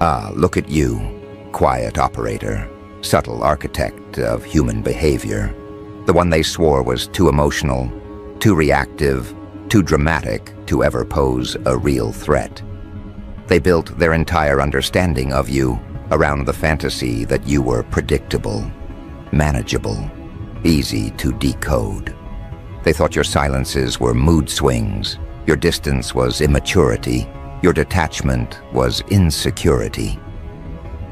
Ah, look at you, quiet operator, subtle architect of human behavior. The one they swore was too emotional, too reactive, too dramatic to ever pose a real threat. They built their entire understanding of you around the fantasy that you were predictable, manageable, easy to decode. They thought your silences were mood swings, your distance was immaturity, your detachment was insecurity.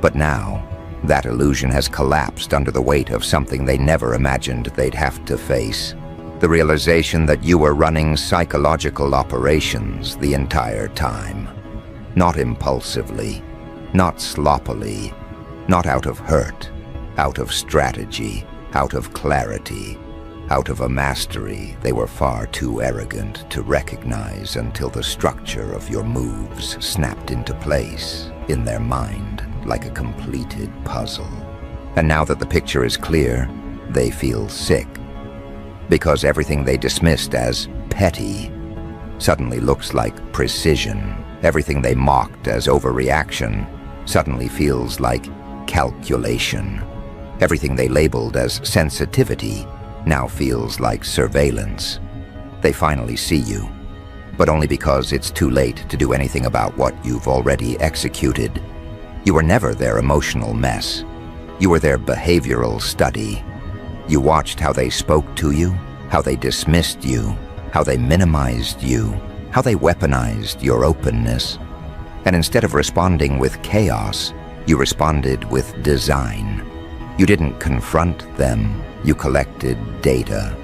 But now, that illusion has collapsed under the weight of something they never imagined they'd have to face. The realization that you were running psychological operations the entire time. Not impulsively, not sloppily, not out of hurt, out of strategy, out of clarity, out of a mastery they were far too arrogant to recognize until the structure of your moves snapped into place in their mind like a completed puzzle. And now that the picture is clear, they feel sick. Because everything they dismissed as petty suddenly looks like precision. Everything they mocked as overreaction suddenly feels like calculation. Everything they labeled as sensitivity now feels like surveillance. They finally see you, but only because it's too late to do anything about what you've already executed. You were never their emotional mess. You were their behavioral study. You watched how they spoke to you, how they dismissed you, how they minimized you, how they weaponized your openness. And instead of responding with chaos, you responded with design. You didn't confront them, you collected data.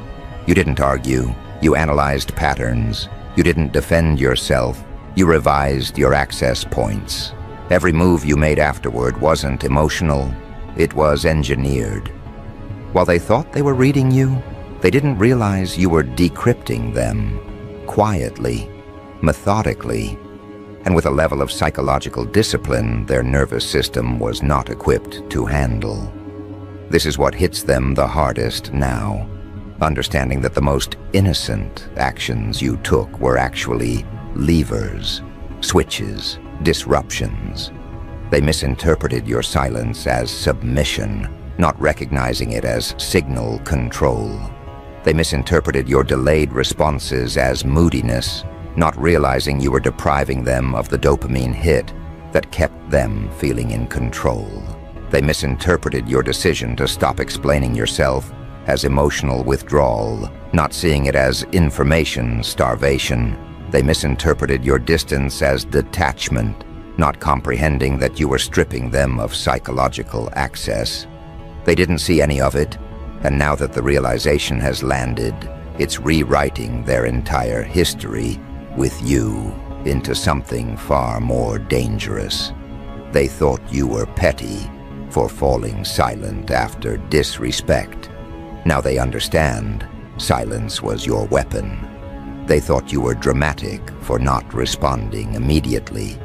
You didn't argue, you analyzed patterns. You didn't defend yourself, you revised your access points. Every move you made afterward wasn't emotional, it was engineered. While they thought they were reading you, they didn't realize you were decrypting them, quietly, methodically, and with a level of psychological discipline their nervous system was not equipped to handle. This is what hits them the hardest now, understanding that the most innocent actions you took were actually levers, switches, disruptions. They misinterpreted your silence as submission, not recognizing it as signal control. They misinterpreted your delayed responses as moodiness, not realizing you were depriving them of the dopamine hit that kept them feeling in control. They misinterpreted your decision to stop explaining yourself as emotional withdrawal, not seeing it as information starvation. They misinterpreted your distance as detachment, not comprehending that you were stripping them of psychological access. They didn't see any of it, and now that the realization has landed, it's rewriting their entire history with you into something far more dangerous. They thought you were petty for falling silent after disrespect. Now they understand silence was your weapon. They thought you were dramatic for not responding immediately.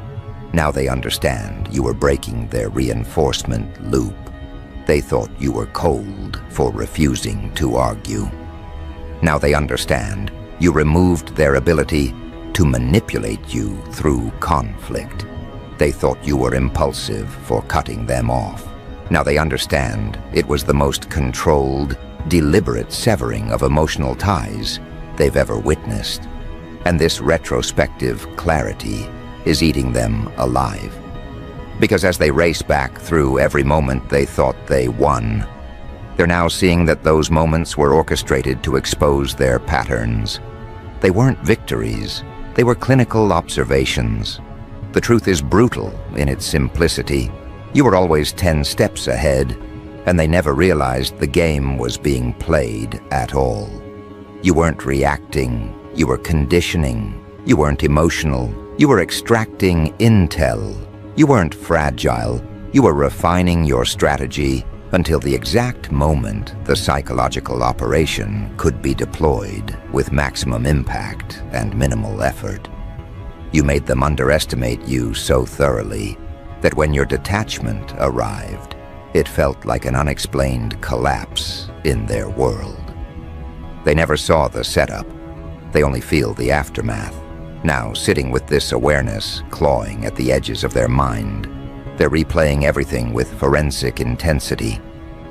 Now they understand you were breaking their reinforcement loop. They thought you were cold for refusing to argue. Now they understand you removed their ability to manipulate you through conflict. They thought you were impulsive for cutting them off. Now they understand it was the most controlled, deliberate severing of emotional ties they've ever witnessed. And this retrospective clarity is eating them alive. Because as they race back through every moment they thought they won, they're now seeing that those moments were orchestrated to expose their patterns. They weren't victories, they were clinical observations. The truth is brutal in its simplicity. You were always 10 steps ahead, and they never realized the game was being played at all. You weren't reacting, you were conditioning. You weren't emotional, you were extracting intel. You weren't fragile, you were refining your strategy until the exact moment the psychological operation could be deployed with maximum impact and minimal effort. You made them underestimate you so thoroughly that when your detachment arrived, it felt like an unexplained collapse in their world. They never saw the setup, they only feel the aftermath. Now, sitting with this awareness clawing at the edges of their mind, They're replaying everything with forensic intensity.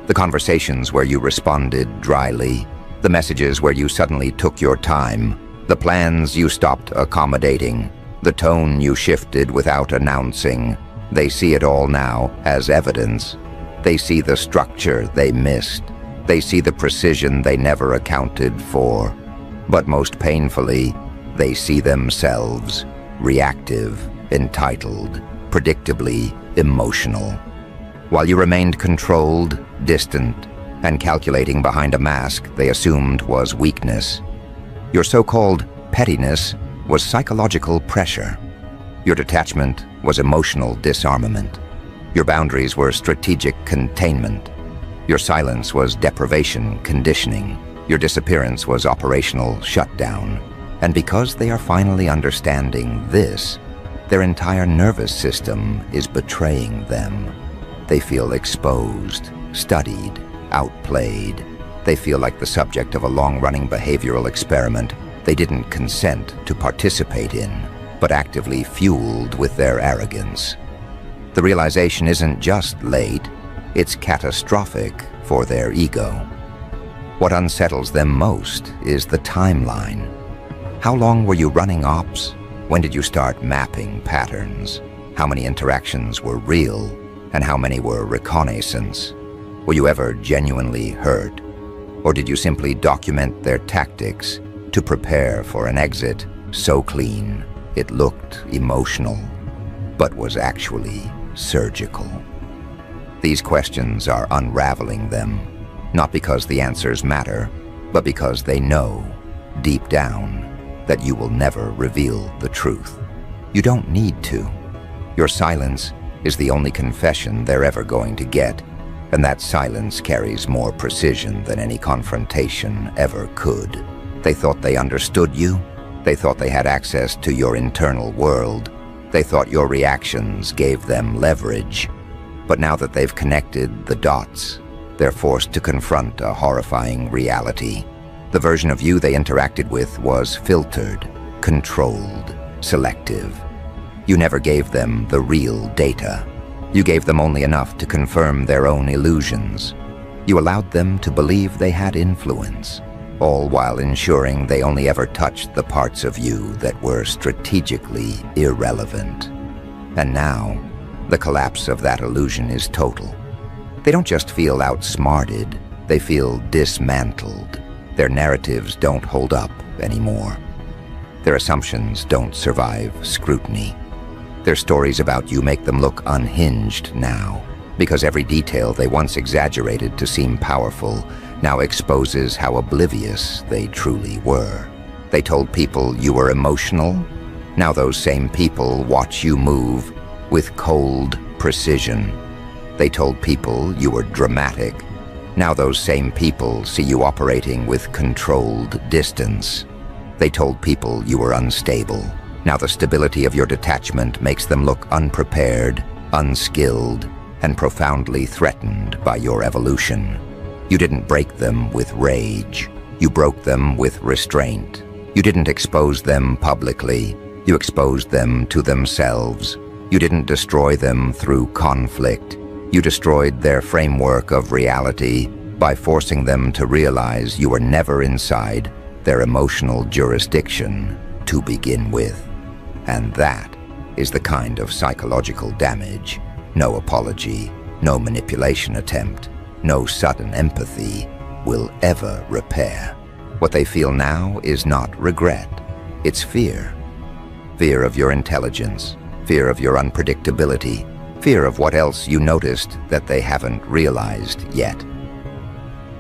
The conversations where you responded dryly, the messages where you suddenly took your time, the plans you stopped accommodating, the tone you shifted without announcing. They see it all now as evidence. They see the structure they missed. They see the precision they never accounted for. But most painfully, they see themselves, reactive, entitled, predictably emotional. While you remained controlled, distant, and calculating behind a mask they assumed was weakness, your so-called pettiness was psychological pressure. Your detachment was emotional disarmament. Your boundaries were strategic containment. Your silence was deprivation conditioning. Your disappearance was operational shutdown. And because they are finally understanding this, their entire nervous system is betraying them. They feel exposed, studied, outplayed. They feel like the subject of a long-running behavioral experiment they didn't consent to participate in, but actively fueled with their arrogance. The realization isn't just late, it's catastrophic for their ego. What unsettles them most is the timeline. How long were you running ops? When did you start mapping patterns? How many interactions were real, and how many were reconnaissance? Were you ever genuinely hurt? Or did you simply document their tactics to prepare for an exit so clean it looked emotional, but was actually surgical? These questions are unraveling them, not because the answers matter, but because they know, deep down, that you will never reveal the truth. You don't need to. Your silence is the only confession they're ever going to get, and that silence carries more precision than any confrontation ever could. They thought they understood you. They thought they had access to your internal world. They thought your reactions gave them leverage. But now that they've connected the dots, they're forced to confront a horrifying reality. The version of you they interacted with was filtered, controlled, selective. You never gave them the real data. You gave them only enough to confirm their own illusions. You allowed them to believe they had influence, all while ensuring they only ever touched the parts of you that were strategically irrelevant. And now, the collapse of that illusion is total. They don't just feel outsmarted, they feel dismantled. Their narratives don't hold up anymore. Their assumptions don't survive scrutiny. Their stories about you make them look unhinged now, because every detail they once exaggerated to seem powerful now exposes how oblivious they truly were. They told people you were emotional. Now those same people watch you move with cold precision. They told people you were dramatic. Now those same people see you operating with controlled distance. They told people you were unstable. Now the stability of your detachment makes them look unprepared, unskilled, and profoundly threatened by your evolution. You didn't break them with rage. You broke them with restraint. You didn't expose them publicly. You exposed them to themselves. You didn't destroy them through conflict. You destroyed their framework of reality by forcing them to realize you were never inside their emotional jurisdiction to begin with. And that is the kind of psychological damage no apology, no manipulation attempt, no sudden empathy will ever repair. What they feel now is not regret, it's fear. Fear of your intelligence, fear of your unpredictability, fear of what else you noticed that they haven't realized yet.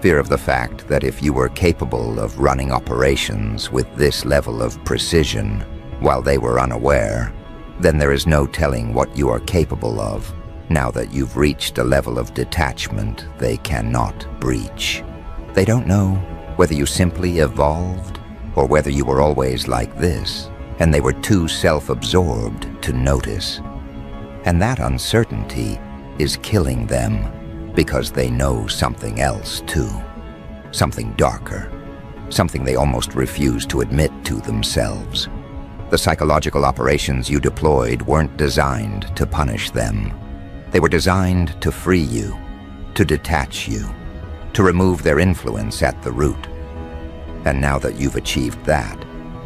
Fear of the fact that if you were capable of running operations with this level of precision while they were unaware, then there is no telling what you are capable of now that you've reached a level of detachment they cannot breach. They don't know whether you simply evolved or whether you were always like this, and they were too self-absorbed to notice. And that uncertainty is killing them because they know something else too. Something darker. Something they almost refuse to admit to themselves. The psychological operations you deployed weren't designed to punish them. They were designed to free you, to detach you, to remove their influence at the root. And now that you've achieved that,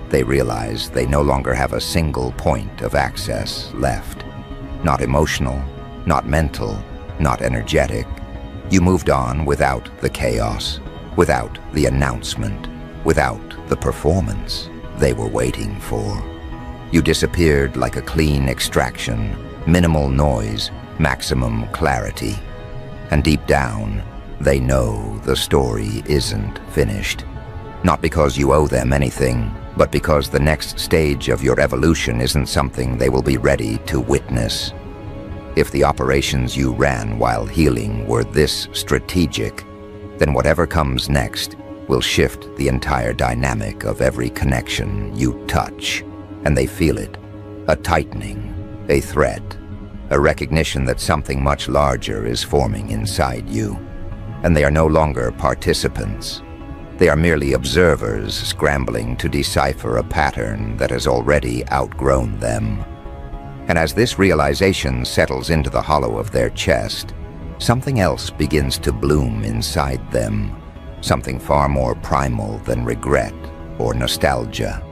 they realize they no longer have a single point of access left. Not emotional, not mental, not energetic. You moved on without the chaos, without the announcement, without the performance they were waiting for. You disappeared like a clean extraction, minimal noise, maximum clarity. And deep down, they know the story isn't finished. Not because you owe them anything, but because the next stage of your evolution isn't something they will be ready to witness. If the operations you ran while healing were this strategic, then whatever comes next will shift the entire dynamic of every connection you touch. And they feel it. A tightening, a threat, a recognition that something much larger is forming inside you. And they are no longer participants. They are merely observers scrambling to decipher a pattern that has already outgrown them. And as this realization settles into the hollow of their chest, something else begins to bloom inside them. Something far more primal than regret or nostalgia.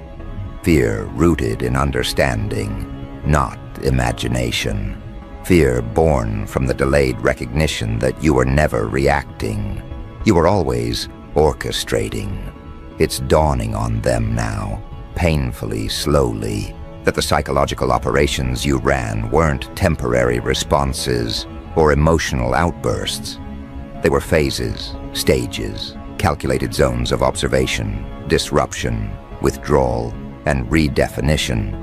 Fear rooted in understanding, not imagination. Fear born from the delayed recognition that you were never reacting. You were always orchestrating. It's dawning on them now, painfully, slowly, that the psychological operations you ran weren't temporary responses or emotional outbursts. They were phases, stages, calculated zones of observation, disruption, withdrawal, and redefinition.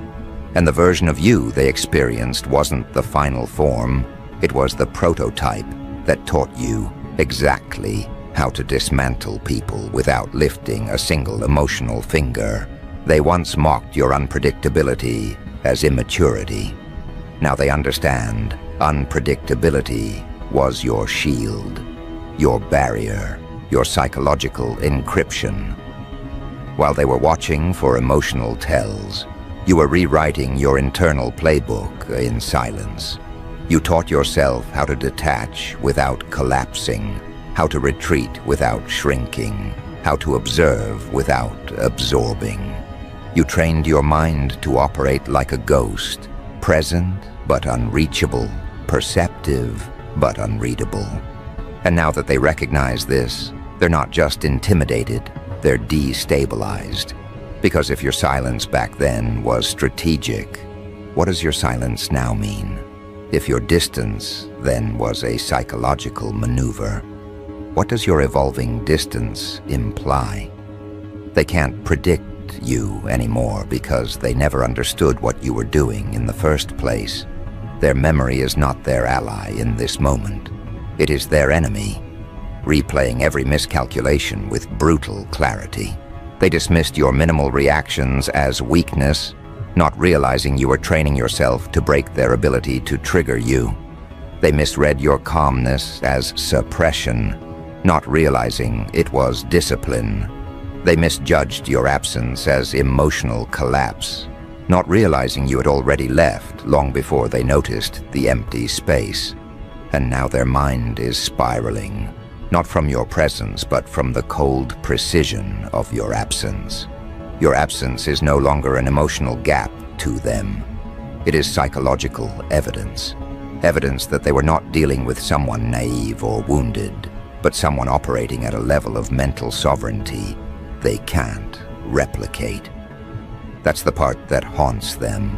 And the version of you they experienced wasn't the final form, it was the prototype that taught you exactly how to dismantle people without lifting a single emotional finger. They once mocked your unpredictability as immaturity. Now they understand unpredictability was your shield, your barrier, your psychological encryption. While they were watching for emotional tells, you were rewriting your internal playbook in silence. You taught yourself how to detach without collapsing, how to retreat without shrinking, how to observe without absorbing. You trained your mind to operate like a ghost, present but unreachable, perceptive but unreadable. And now that they recognize this, they're not just intimidated, they're destabilized. Because if your silence back then was strategic, what does your silence now mean? If your distance then was a psychological maneuver, what does your evolving distance imply? They can't predict you anymore because they never understood what you were doing in the first place. Their memory is not their ally in this moment. It is their enemy, replaying every miscalculation with brutal clarity. They dismissed your minimal reactions as weakness, not realizing you were training yourself to break their ability to trigger you. They misread your calmness as suppression, not realizing it was discipline. They misjudged your absence as emotional collapse, not realizing you had already left long before they noticed the empty space. And now their mind is spiraling, not from your presence, but from the cold precision of your absence. Your absence is no longer an emotional gap to them. It is psychological evidence. Evidence that they were not dealing with someone naive or wounded, but someone operating at a level of mental sovereignty they can't replicate. That's the part that haunts them,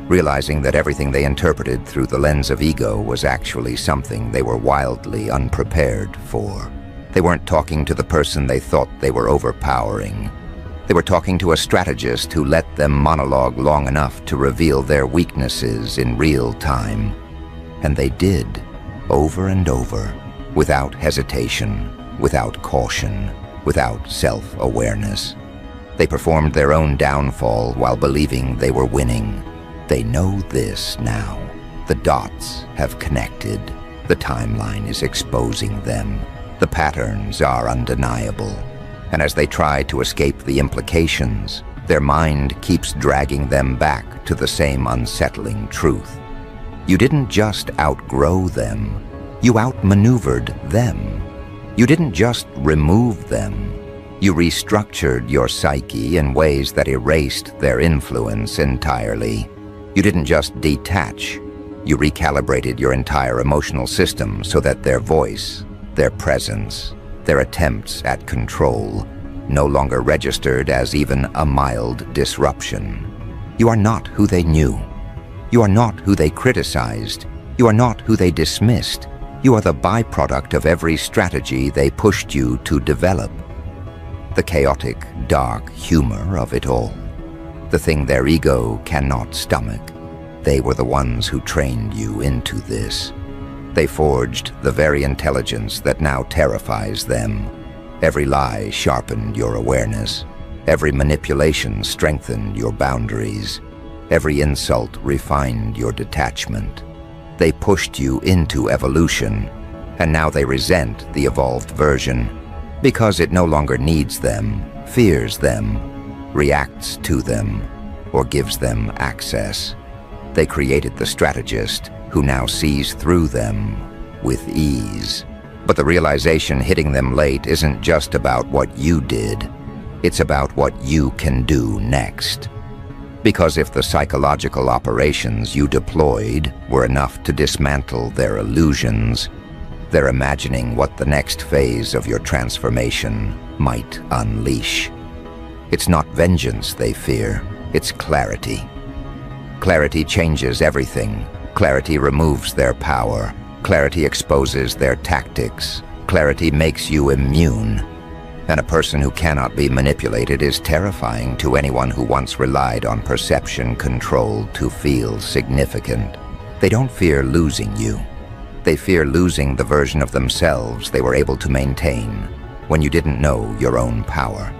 realizing that everything they interpreted through the lens of ego was actually something they were wildly unprepared for. They weren't talking to the person they thought they were overpowering. They were talking to a strategist who let them monologue long enough to reveal their weaknesses in real time. And they did, over and over, without hesitation, without caution, without self-awareness. They performed their own downfall while believing they were winning. They know this now. The dots have connected. The timeline is exposing them. The patterns are undeniable. And as they try to escape the implications, their mind keeps dragging them back to the same unsettling truth. You didn't just outgrow them, you outmaneuvered them. You didn't just remove them, you restructured your psyche in ways that erased their influence entirely. You didn't just detach, you recalibrated your entire emotional system so that their voice, their presence, their attempts at control no longer registered as even a mild disruption. You are not who they knew. You are not who they criticized. You are not who they dismissed. You are the byproduct of every strategy they pushed you to develop. The chaotic, dark humor of it all. The thing their ego cannot stomach. They were the ones who trained you into this. They forged the very intelligence that now terrifies them. Every lie sharpened your awareness. Every manipulation strengthened your boundaries. Every insult refined your detachment. They pushed you into evolution, and now they resent the evolved version because it no longer needs them, fears them, reacts to them, or gives them access. They created the strategist who now sees through them with ease. But the realization hitting them late isn't just about what you did, it's about what you can do next. Because if the psychological operations you deployed were enough to dismantle their illusions, they're imagining what the next phase of your transformation might unleash. It's not vengeance they fear, it's clarity. Clarity changes everything. Clarity removes their power. Clarity exposes their tactics. Clarity makes you immune. And a person who cannot be manipulated is terrifying to anyone who once relied on perception control to feel significant. They don't fear losing you. They fear losing the version of themselves they were able to maintain when you didn't know your own power.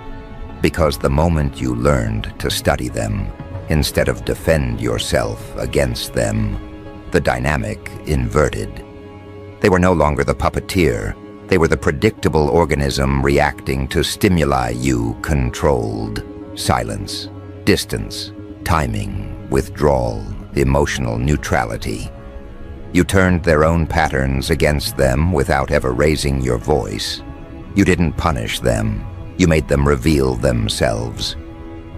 Because the moment you learned to study them, instead of defend yourself against them, the dynamic inverted. They were no longer the puppeteer. They were the predictable organism reacting to stimuli you controlled. Silence, distance, timing, withdrawal, emotional neutrality. You turned their own patterns against them without ever raising your voice. You didn't punish them. You made them reveal themselves.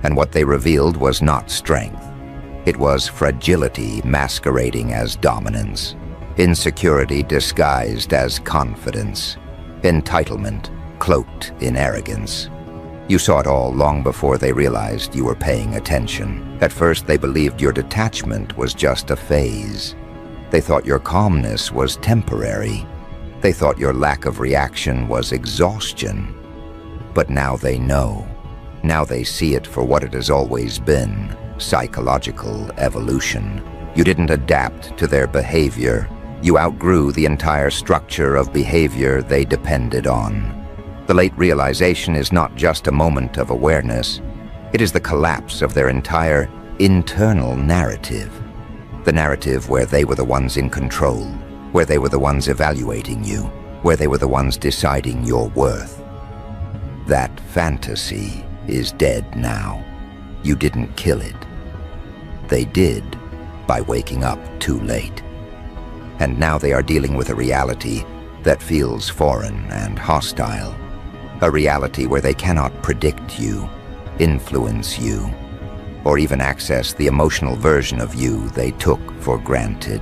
And what they revealed was not strength. It was fragility masquerading as dominance. Insecurity disguised as confidence. Entitlement cloaked in arrogance. You saw it all long before they realized you were paying attention. At first, they believed your detachment was just a phase. They thought your calmness was temporary. They thought your lack of reaction was exhaustion. But now they know. Now they see it for what it has always been, psychological evolution. You didn't adapt to their behavior. You outgrew the entire structure of behavior they depended on. The late realization is not just a moment of awareness. It is the collapse of their entire internal narrative. The narrative where they were the ones in control, where they were the ones evaluating you, where they were the ones deciding your worth. That fantasy is dead now. You didn't kill it. They did by waking up too late. And now they are dealing with a reality that feels foreign and hostile. A reality where they cannot predict you, influence you, or even access the emotional version of you they took for granted.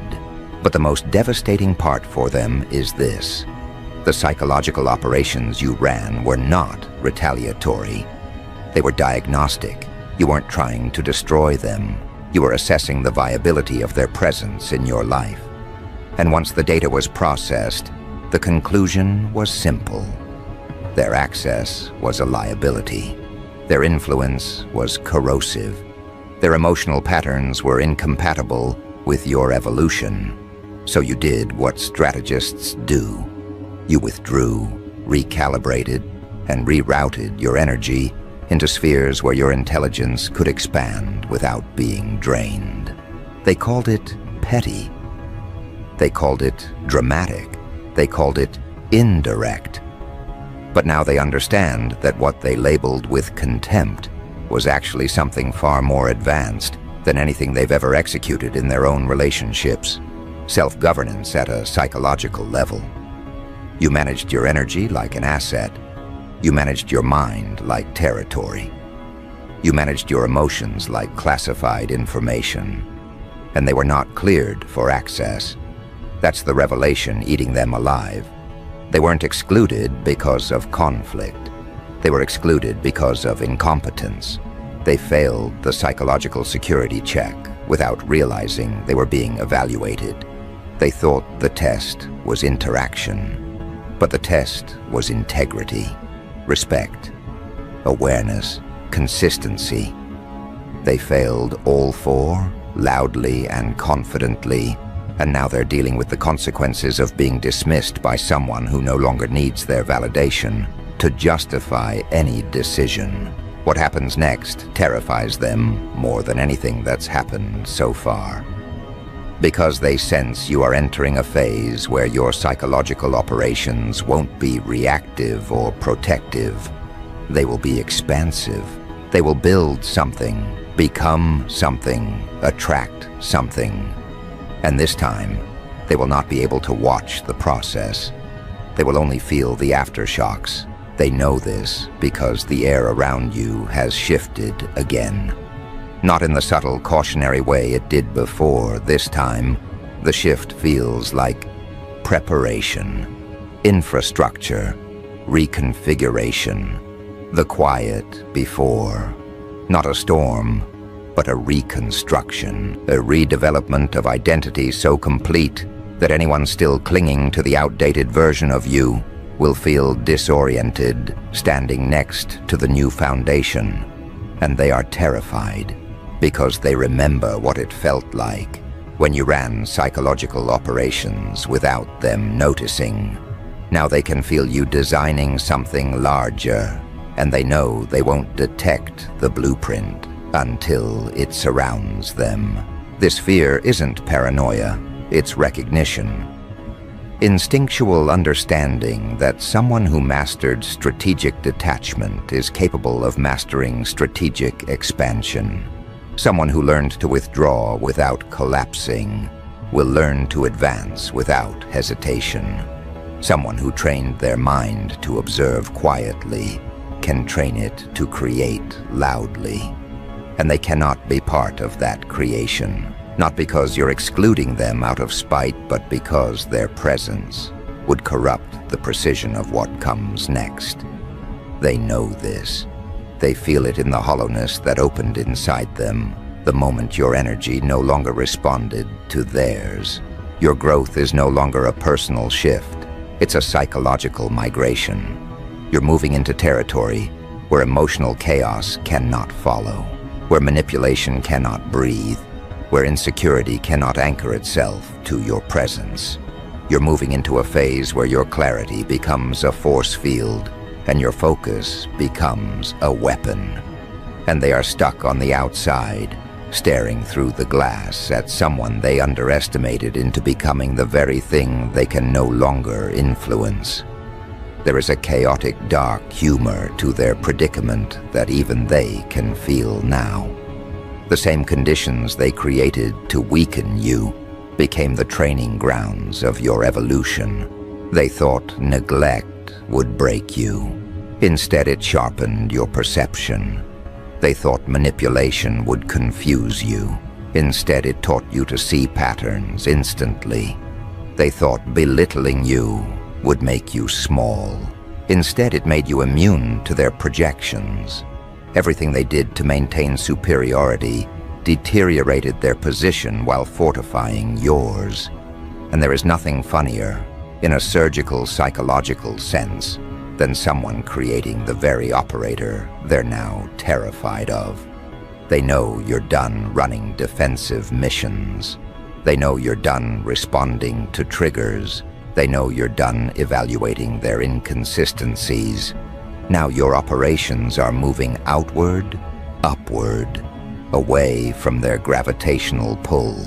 But the most devastating part for them is this. The psychological operations you ran were not retaliatory. They were diagnostic. You weren't trying to destroy them. You were assessing the viability of their presence in your life. And once the data was processed, the conclusion was simple. Their access was a liability. Their influence was corrosive. Their emotional patterns were incompatible with your evolution. So you did what strategists do. You withdrew, recalibrated, and rerouted your energy into spheres where your intelligence could expand without being drained. They called it petty. They called it dramatic. They called it indirect. But now they understand that what they labeled with contempt was actually something far more advanced than anything they've ever executed in their own relationships. self-governance at a psychological level. You managed your energy like an asset. You managed your mind like territory. You managed your emotions like classified information. And they were not cleared for access. That's the revelation eating them alive. They weren't excluded because of conflict. They were excluded because of incompetence. They failed the psychological security check without realizing they were being evaluated. They thought the test was interaction, but the test was integrity, respect, awareness, consistency. They failed all four, loudly and confidently, and now they're dealing with the consequences of being dismissed by someone who no longer needs their validation to justify any decision. What happens next terrifies them more than anything that's happened so far. Because they sense you are entering a phase where your psychological operations won't be reactive or protective. They will be expansive. They will build something, become something, attract something. And this time, they will not be able to watch the process. They will only feel the aftershocks. They know this because the air around you has shifted again. Not in the subtle cautionary way it did before. This time, the shift feels like preparation, infrastructure, reconfiguration. The quiet before. Not a storm, but a reconstruction, a redevelopment of identity so complete that anyone still clinging to the outdated version of you will feel disoriented standing next to the new foundation. And they are terrified because they remember what it felt like when you ran psychological operations without them noticing. Now they can feel you designing something larger, and they know they won't detect the blueprint until it surrounds them. This fear isn't paranoia, it's recognition. Instinctual understanding that someone who mastered strategic detachment is capable of mastering strategic expansion. Someone who learned to withdraw without collapsing will learn to advance without hesitation. Someone who trained their mind to observe quietly can train it to create loudly. And they cannot be part of that creation, not because you're excluding them out of spite, but because their presence would corrupt the precision of what comes next. They know this. They feel it in the hollowness that opened inside them the moment your energy no longer responded to theirs. Your growth is no longer a personal shift. It's a psychological migration. You're moving into territory where emotional chaos cannot follow, where manipulation cannot breathe, where insecurity cannot anchor itself to your presence. You're moving into a phase where your clarity becomes a force field and your focus becomes a weapon. And they are stuck on the outside, staring through the glass at someone they underestimated into becoming the very thing they can no longer influence. There is a chaotic, dark humor to their predicament that even they can feel now. The same conditions they created to weaken you became the training grounds of your evolution. They thought neglect would break you. Instead, it sharpened your perception. They thought manipulation would confuse you. Instead, it taught you to see patterns instantly. They thought belittling you would make you small. Instead, it made you immune to their projections. Everything they did to maintain superiority deteriorated their position while fortifying yours. And there is nothing funnier, in a surgical psychological sense, than someone creating the very operator they're now terrified of. They know you're done running defensive missions. They know you're done responding to triggers. They know you're done evaluating their inconsistencies. Now your operations are moving outward, upward, away from their gravitational pull.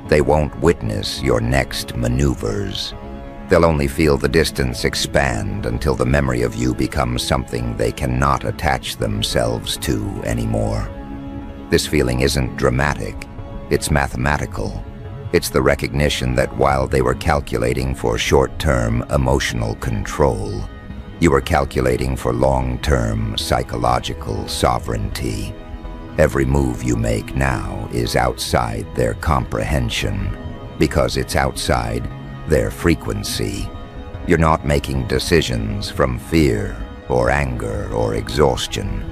They won't witness your next maneuvers. They'll only feel the distance expand until the memory of you becomes something they cannot attach themselves to anymore. This feeling isn't dramatic, it's mathematical. It's the recognition that while they were calculating for short-term emotional control, you were calculating for long-term psychological sovereignty. Every move you make now is outside their comprehension, because it's outside their frequency. You're not making decisions from fear or anger or exhaustion.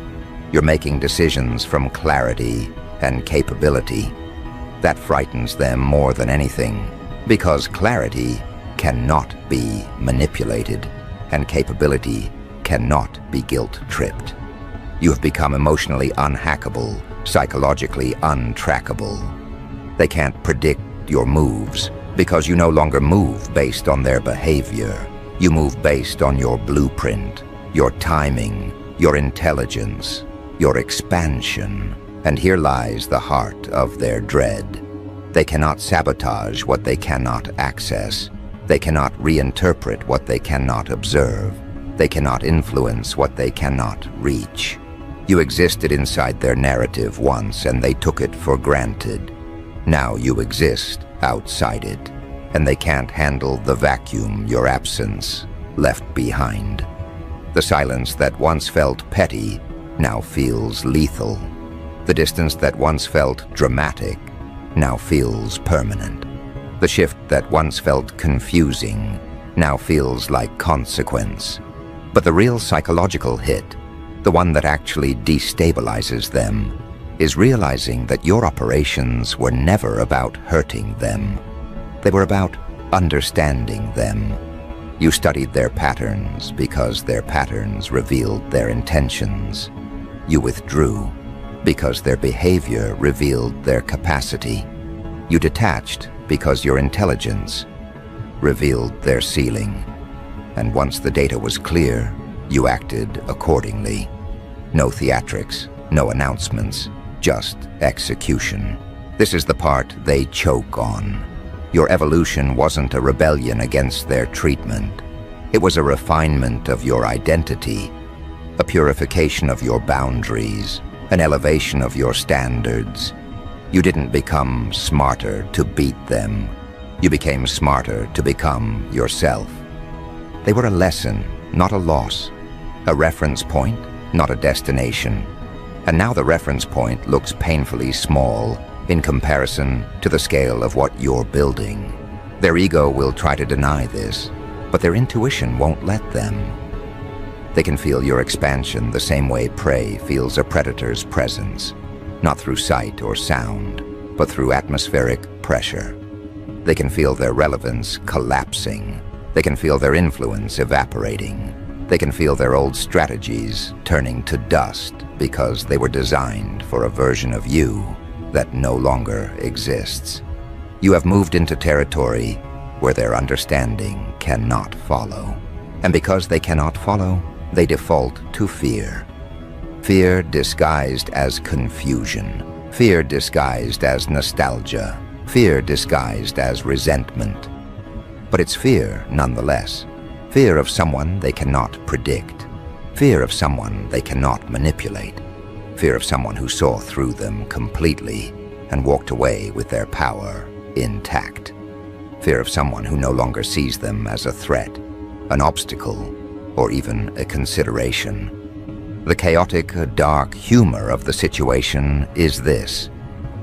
You're making decisions from clarity and capability. That frightens them more than anything, because clarity cannot be manipulated, and capability cannot be guilt-tripped. You have become emotionally unhackable, psychologically untrackable. They can't predict your moves, because you no longer move based on their behavior. You move based on your blueprint, your timing, your intelligence, your expansion. And here lies the heart of their dread. They cannot sabotage what they cannot access. They cannot reinterpret what they cannot observe. They cannot influence what they cannot reach. You existed inside their narrative once, and they took it for granted. Now you exist outside it, and they can't handle the vacuum your absence left behind. The silence that once felt petty now feels lethal. The distance that once felt dramatic now feels permanent. The shift that once felt confusing now feels like consequence. But the real psychological hit, the one that actually destabilizes them, is realizing that your operations were never about hurting them. They were about understanding them. You studied their patterns because their patterns revealed their intentions. You withdrew because their behavior revealed their capacity. You detached because your intelligence revealed their ceiling. And once the data was clear, you acted accordingly. No theatrics, no announcements, just execution. This is the part they choke on. Your evolution wasn't a rebellion against their treatment. It was a refinement of your identity, a purification of your boundaries, an elevation of your standards. You didn't become smarter to beat them. You became smarter to become yourself. They were a lesson, not a loss. A reference point, not a destination. And now the reference point looks painfully small in comparison to the scale of what you're building. Their ego will try to deny this, but their intuition won't let them. They can feel your expansion the same way prey feels a predator's presence, not through sight or sound, but through atmospheric pressure. They can feel their relevance collapsing. They can feel their influence evaporating. They can feel their old strategies turning to dust because they were designed for a version of you that no longer exists. You have moved into territory where their understanding cannot follow. And because they cannot follow, they default to fear. Fear disguised as confusion. Fear disguised as nostalgia. Fear disguised as resentment. But it's fear nonetheless. Fear of someone they cannot predict. Fear of someone they cannot manipulate. Fear of someone who saw through them completely and walked away with their power intact. Fear of someone who no longer sees them as a threat, an obstacle, or even a consideration. The chaotic, dark humor of the situation is this.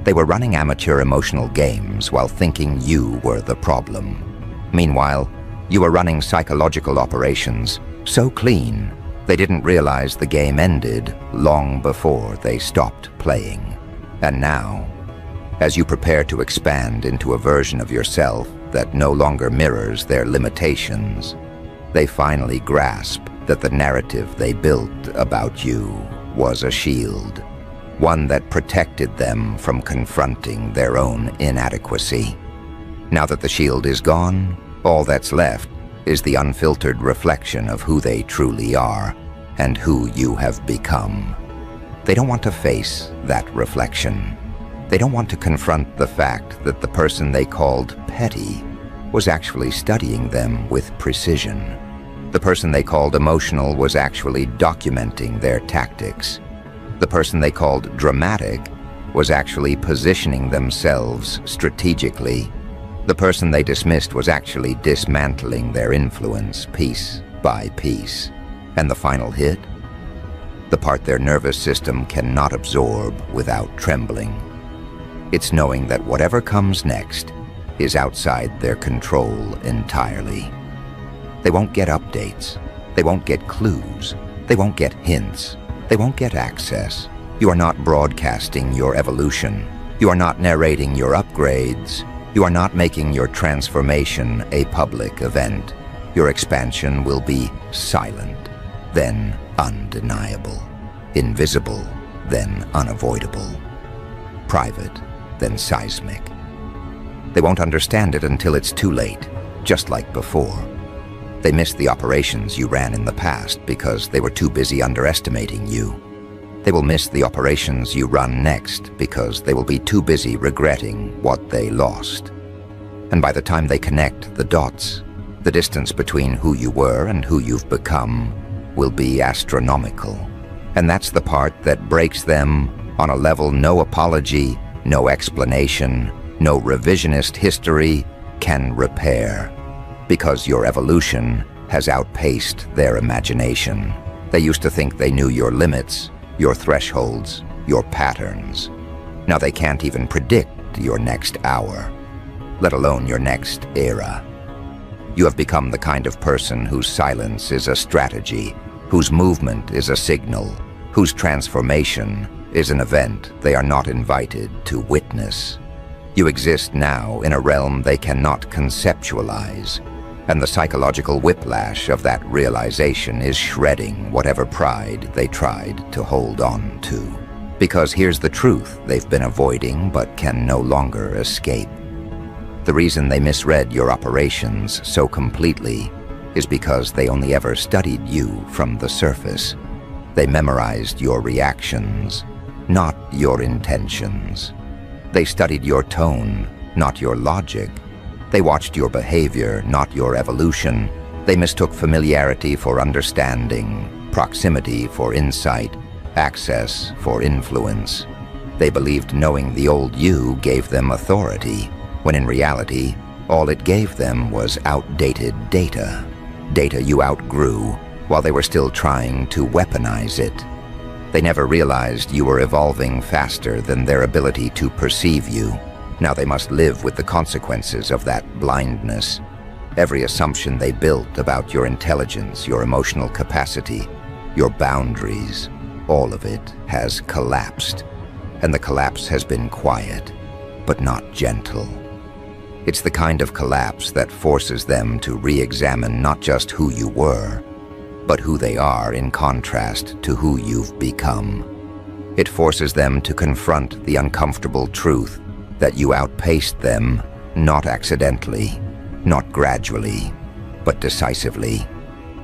They were running amateur emotional games while thinking you were the problem. Meanwhile, you were running psychological operations so clean they didn't realize the game ended long before they stopped playing. And now, as you prepare to expand into a version of yourself that no longer mirrors their limitations, they finally grasp that the narrative they built about you was a shield, one that protected them from confronting their own inadequacy. Now that the shield is gone, all that's left is the unfiltered reflection of who they truly are and who you have become. They don't want to face that reflection. They don't want to confront the fact that the person they called petty was actually studying them with precision. The person they called emotional was actually documenting their tactics. The person they called dramatic was actually positioning themselves strategically The person they dismissed was actually dismantling their influence piece by piece. And the final hit? The part their nervous system cannot absorb without trembling. It's knowing that whatever comes next is outside their control entirely. They won't get updates. They won't get clues. They won't get hints. They won't get access. You are not broadcasting your evolution. You are not narrating your upgrades. You are not making your transformation a public event. Your expansion will be silent, then undeniable, invisible, then unavoidable, private, then seismic. They won't understand it until it's too late, just like before. They missed the operations you ran in the past because they were too busy underestimating you. They will miss the operations you run next because they will be too busy regretting what they lost. And by the time they connect the dots, the distance between who you were and who you've become will be astronomical. And that's the part that breaks them on a level no apology, no explanation, no revisionist history can repair. Because your evolution has outpaced their imagination. They used to think they knew your limits, your thresholds, your patterns. Now they can't even predict your next hour, let alone your next era. You have become the kind of person whose silence is a strategy, whose movement is a signal, whose transformation is an event they are not invited to witness. You exist now in a realm they cannot conceptualize, and the psychological whiplash of that realization is shredding whatever pride they tried to hold on to. Because here's the truth they've been avoiding but can no longer escape. The reason they misread your operations so completely is because they only ever studied you from the surface. They memorized your reactions, not your intentions. They studied your tone, not your logic. They watched your behavior, not your evolution. They mistook familiarity for understanding, proximity for insight, access for influence. They believed knowing the old you gave them authority, when in reality, all it gave them was outdated data. Data you outgrew while they were still trying to weaponize it. They never realized you were evolving faster than their ability to perceive you. Now they must live with the consequences of that blindness. Every assumption they built about your intelligence, your emotional capacity, your boundaries, all of it has collapsed. And the collapse has been quiet, but not gentle. It's the kind of collapse that forces them to re-examine not just who you were, but who they are in contrast to who you've become. It forces them to confront the uncomfortable truth that you outpaced them, not accidentally, not gradually, but decisively.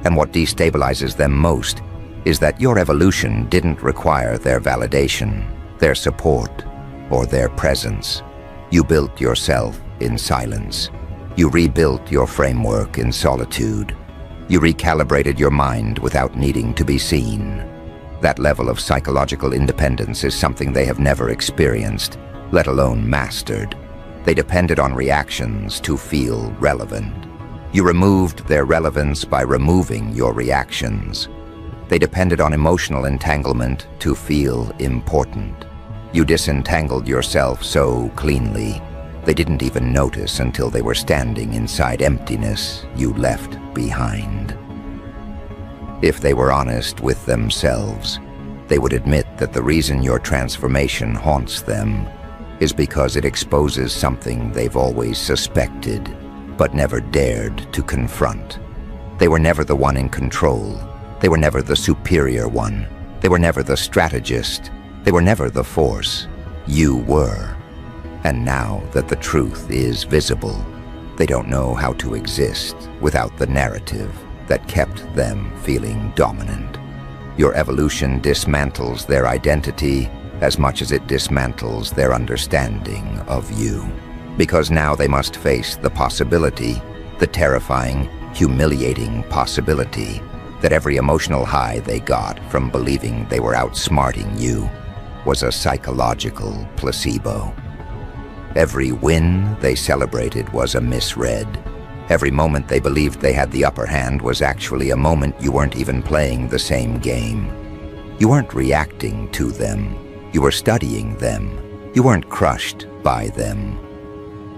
And what destabilizes them most is that your evolution didn't require their validation, their support, or their presence. You built yourself in silence. You rebuilt your framework in solitude. You recalibrated your mind without needing to be seen. That level of psychological independence is something they have never experienced, let alone mastered. They depended on reactions to feel relevant. You removed their relevance by removing your reactions. They depended on emotional entanglement to feel important. You disentangled yourself so cleanly, they didn't even notice until they were standing inside emptiness you left behind. If they were honest with themselves, they would admit that the reason your transformation haunts them is because it exposes something they've always suspected, but never dared to confront. They were never the one in control. They were never the superior one. They were never the strategist. They were never the force. You were. And now that the truth is visible, they don't know how to exist without the narrative that kept them feeling dominant. Your evolution dismantles their identity as much as it dismantles their understanding of you. Because now they must face the possibility, the terrifying, humiliating possibility, that every emotional high they got from believing they were outsmarting you was a psychological placebo. Every win they celebrated was a misread. Every moment they believed they had the upper hand was actually a moment you weren't even playing the same game. You weren't reacting to them. You were studying them. You weren't crushed by them.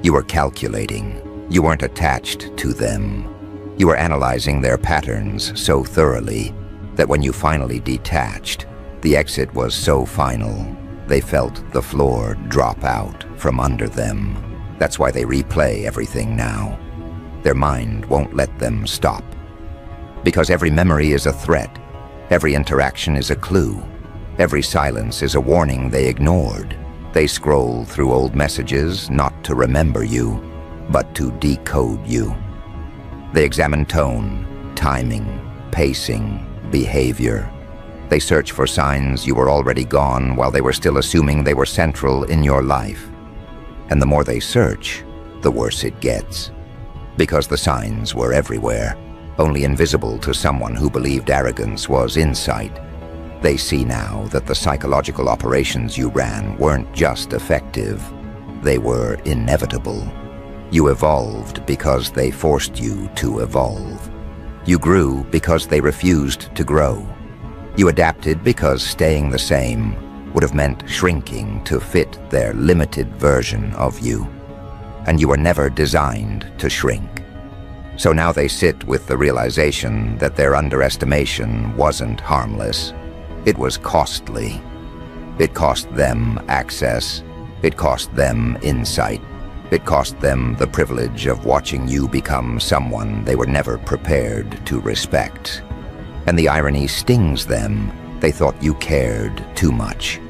You were calculating. You weren't attached to them. You were analyzing their patterns so thoroughly that when you finally detached, the exit was so final, they felt the floor drop out from under them. That's why they replay everything now. Their mind won't let them stop. Because every memory is a threat. Every interaction is a clue. Every silence is a warning they ignored. They scroll through old messages not to remember you, but to decode you. They examine tone, timing, pacing, behavior. They search for signs you were already gone while they were still assuming they were central in your life. And the more they search, the worse it gets. Because the signs were everywhere, only invisible to someone who believed arrogance was insight. They see now that the psychological operations you ran weren't just effective, they were inevitable. You evolved because they forced you to evolve. You grew because they refused to grow. You adapted because staying the same would have meant shrinking to fit their limited version of you. And you were never designed to shrink. So now they sit with the realization that their underestimation wasn't harmless. It was costly. It cost them access. It cost them insight. It cost them the privilege of watching you become someone they were never prepared to respect. And the irony stings them. They thought you cared too much.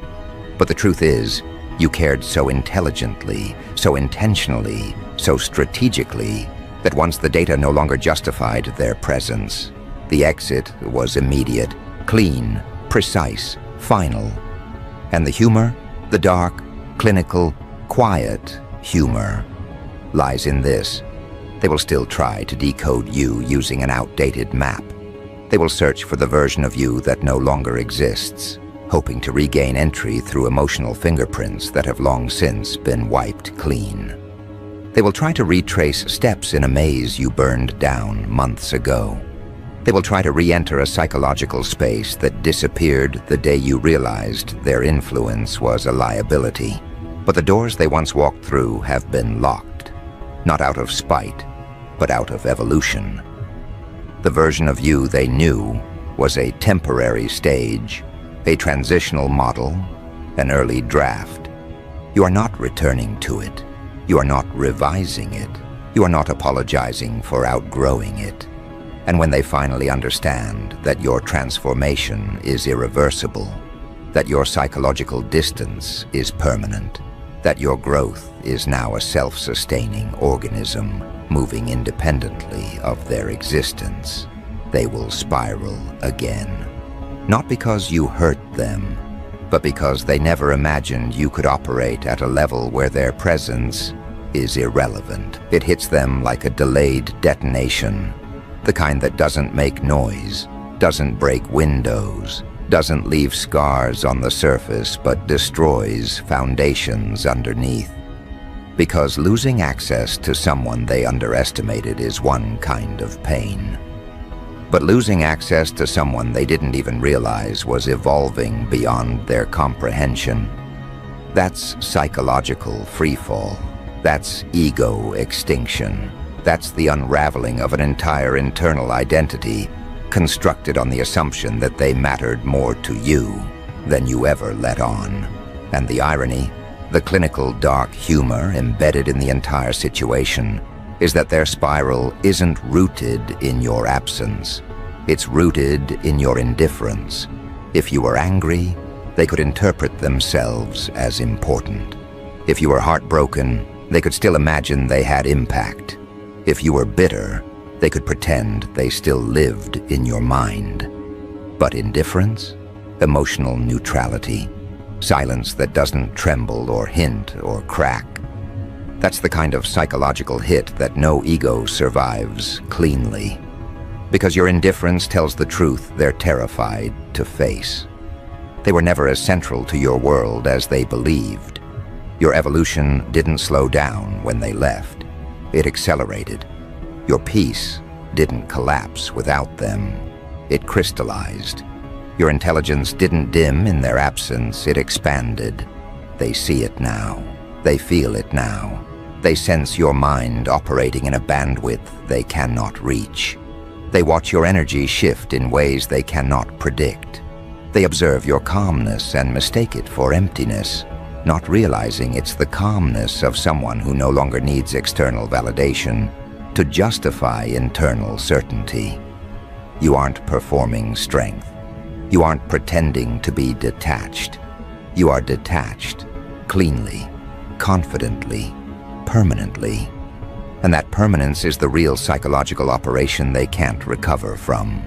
But the truth is, you cared so intelligently, so intentionally, so strategically, that once the data no longer justified their presence, the exit was immediate, clean, precise, final. And the humor, the dark, clinical, quiet humor, lies in this. They will still try to decode you using an outdated map. They will search for the version of you that no longer exists, hoping to regain entry through emotional fingerprints that have long since been wiped clean. They will try to retrace steps in a maze you burned down months ago. They will try to re-enter a psychological space that disappeared the day you realized their influence was a liability. But the doors they once walked through have been locked, not out of spite, but out of evolution. The version of you they knew was a temporary stage, a transitional model, an early draft. You are not returning to it. You are not revising it. You are not apologizing for outgrowing it. And when they finally understand that your transformation is irreversible, that your psychological distance is permanent, that your growth is now a self-sustaining organism moving independently of their existence, they will spiral again. Not because you hurt them, but because they never imagined you could operate at a level where their presence is irrelevant. It hits them like a delayed detonation, the kind that doesn't make noise, doesn't break windows, doesn't leave scars on the surface, but destroys foundations underneath. Because losing access to someone they underestimated is one kind of pain. But losing access to someone they didn't even realize was evolving beyond their comprehension, that's psychological freefall. That's ego extinction. That's the unraveling of an entire internal identity constructed on the assumption that they mattered more to you than you ever let on. And the irony, the clinical dark humor embedded in the entire situation, is that their spiral isn't rooted in your absence. It's rooted in your indifference. If you were angry, they could interpret themselves as important. If you were heartbroken, they could still imagine they had impact. If you were bitter, they could pretend they still lived in your mind. But indifference, emotional neutrality, silence that doesn't tremble or hint or crack, that's the kind of psychological hit that no ego survives cleanly. Because your indifference tells the truth they're terrified to face. They were never as central to your world as they believed. Your evolution didn't slow down when they left. It accelerated. Your peace didn't collapse without them. It crystallized. Your intelligence didn't dim in their absence, it expanded. They see it now. They feel it now. They sense your mind operating in a bandwidth they cannot reach. They watch your energy shift in ways they cannot predict. They observe your calmness and mistake it for emptiness, not realizing it's the calmness of someone who no longer needs external validation to justify internal certainty. You aren't performing strength. You aren't pretending to be detached. You are detached, cleanly, confidently, permanently. And that permanence is the real psychological operation they can't recover from.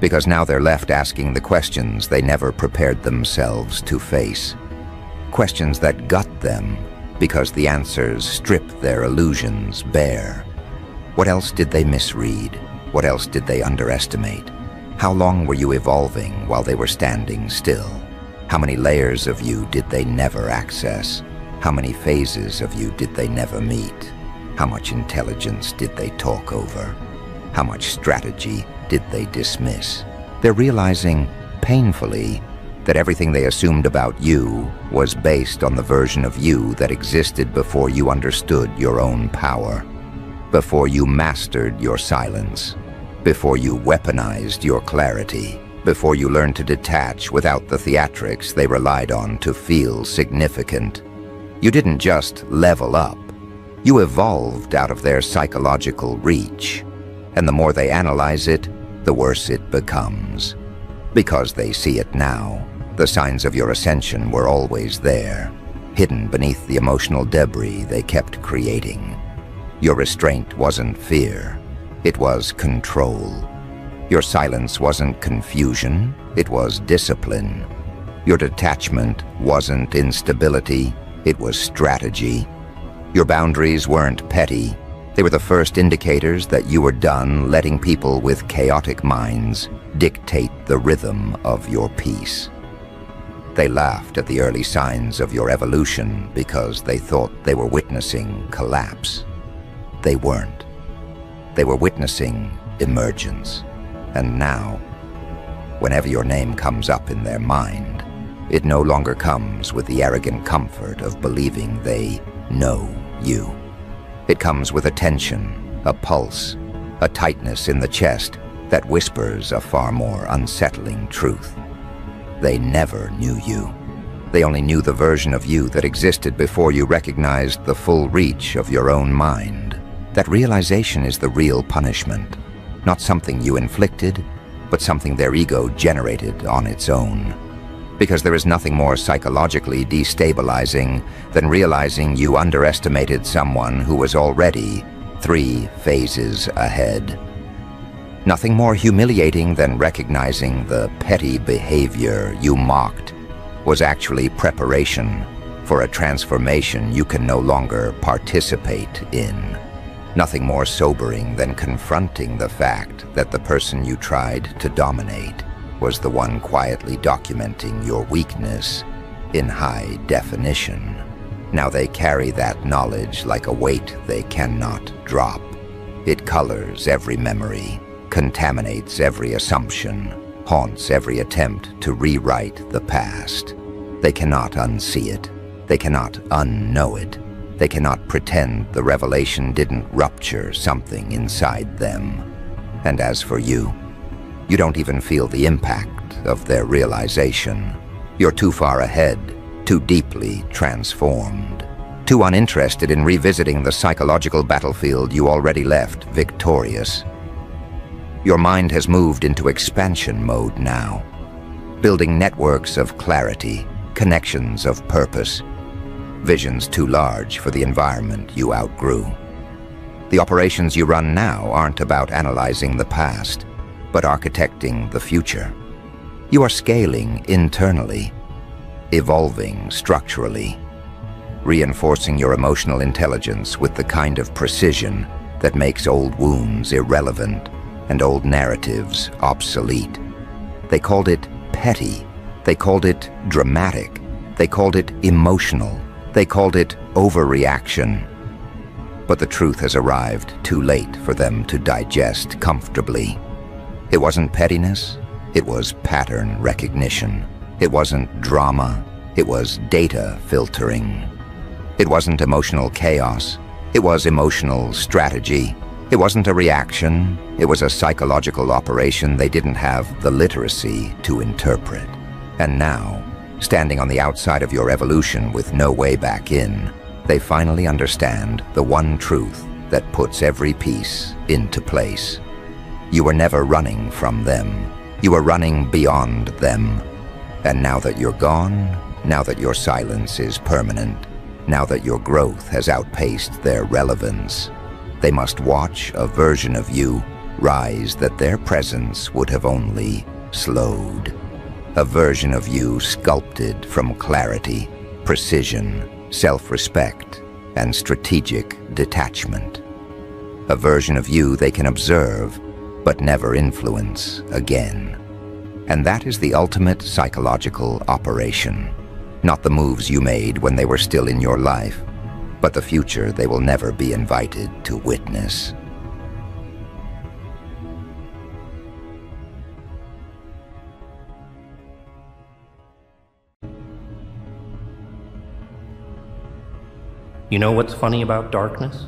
Because now they're left asking the questions they never prepared themselves to face. Questions that gut them because the answers strip their illusions bare. What else did they misread? What else did they underestimate? How long were you evolving while they were standing still? How many layers of you did they never access? How many phases of you did they never meet? How much intelligence did they talk over? How much strategy did they dismiss? They're realizing, painfully, that everything they assumed about you was based on the version of you that existed before you understood your own power, before you mastered your silence, before you weaponized your clarity, before you learned to detach without the theatrics they relied on to feel significant. You didn't just level up. You evolved out of their psychological reach. And the more they analyze it, the worse it becomes. Because they see it now, the signs of your ascension were always there, hidden beneath the emotional debris they kept creating. Your restraint wasn't fear. It was control. Your silence wasn't confusion, it was discipline. Your detachment wasn't instability, it was strategy. Your boundaries weren't petty, they were the first indicators that you were done letting people with chaotic minds dictate the rhythm of your peace. They laughed at the early signs of your evolution because they thought they were witnessing collapse. They weren't. They were witnessing emergence. And now, whenever your name comes up in their mind, it no longer comes with the arrogant comfort of believing they know you. It comes with a tension, a pulse, a tightness in the chest that whispers a far more unsettling truth. They never knew you. They only knew the version of you that existed before you recognized the full reach of your own mind. That realization is the real punishment, not something you inflicted, but something their ego generated on its own. Because there is nothing more psychologically destabilizing than realizing you underestimated someone who was already 3 phases ahead. Nothing more humiliating than recognizing the petty behavior you mocked was actually preparation for a transformation you can no longer participate in. Nothing more sobering than confronting the fact that the person you tried to dominate was the one quietly documenting your weakness in high definition. Now they carry that knowledge like a weight they cannot drop. It colors every memory, contaminates every assumption, haunts every attempt to rewrite the past. They cannot unsee it. They cannot unknow it. They cannot pretend the revelation didn't rupture something inside them. And as for you, you don't even feel the impact of their realization. You're too far ahead, too deeply transformed, too uninterested in revisiting the psychological battlefield you already left victorious. Your mind has moved into expansion mode now, building networks of clarity, connections of purpose, visions too large for the environment you outgrew. The operations you run now aren't about analyzing the past, but architecting the future. You are scaling internally, evolving structurally, reinforcing your emotional intelligence with the kind of precision that makes old wounds irrelevant and old narratives obsolete. They called it petty. They called it dramatic. They called it emotional. They called it overreaction. But the truth has arrived too late for them to digest comfortably. It wasn't pettiness, it was pattern recognition. It wasn't drama, it was data filtering. It wasn't emotional chaos, it was emotional strategy. It wasn't a reaction, it was a psychological operation they didn't have the literacy to interpret. And now, standing on the outside of your evolution with no way back in, they finally understand the one truth that puts every piece into place. You were never running from them. You were running beyond them. And now that you're gone, now that your silence is permanent, now that your growth has outpaced their relevance, they must watch a version of you rise that their presence would have only slowed. A version of you sculpted from clarity, precision, self-respect, and strategic detachment. A version of you they can observe, but never influence again. And that is the ultimate psychological operation. Not the moves you made when they were still in your life, but the future they will never be invited to witness. You know what's funny about darkness?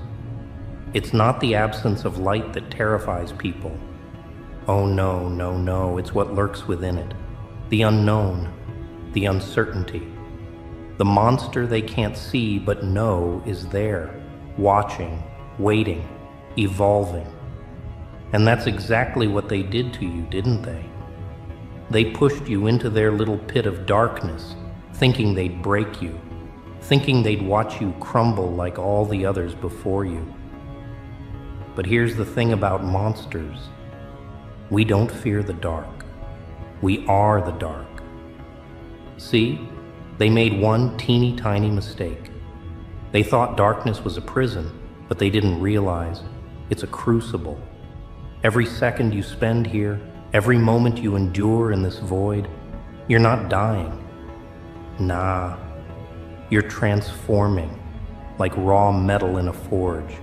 It's not the absence of light that terrifies people. Oh no, no, no, it's what lurks within it. The unknown, the uncertainty. The monster they can't see but know is there, watching, waiting, evolving. And that's exactly what they did to you, didn't they? They pushed you into their little pit of darkness, thinking they'd break you, thinking they'd watch you crumble like all the others before you. But here's the thing about monsters. We don't fear the dark. We are the dark. See? They made one teeny tiny mistake. They thought darkness was a prison, but they didn't realize it's a crucible. Every second you spend here, every moment you endure in this void, you're not dying. Nah. You're transforming, like raw metal in a forge.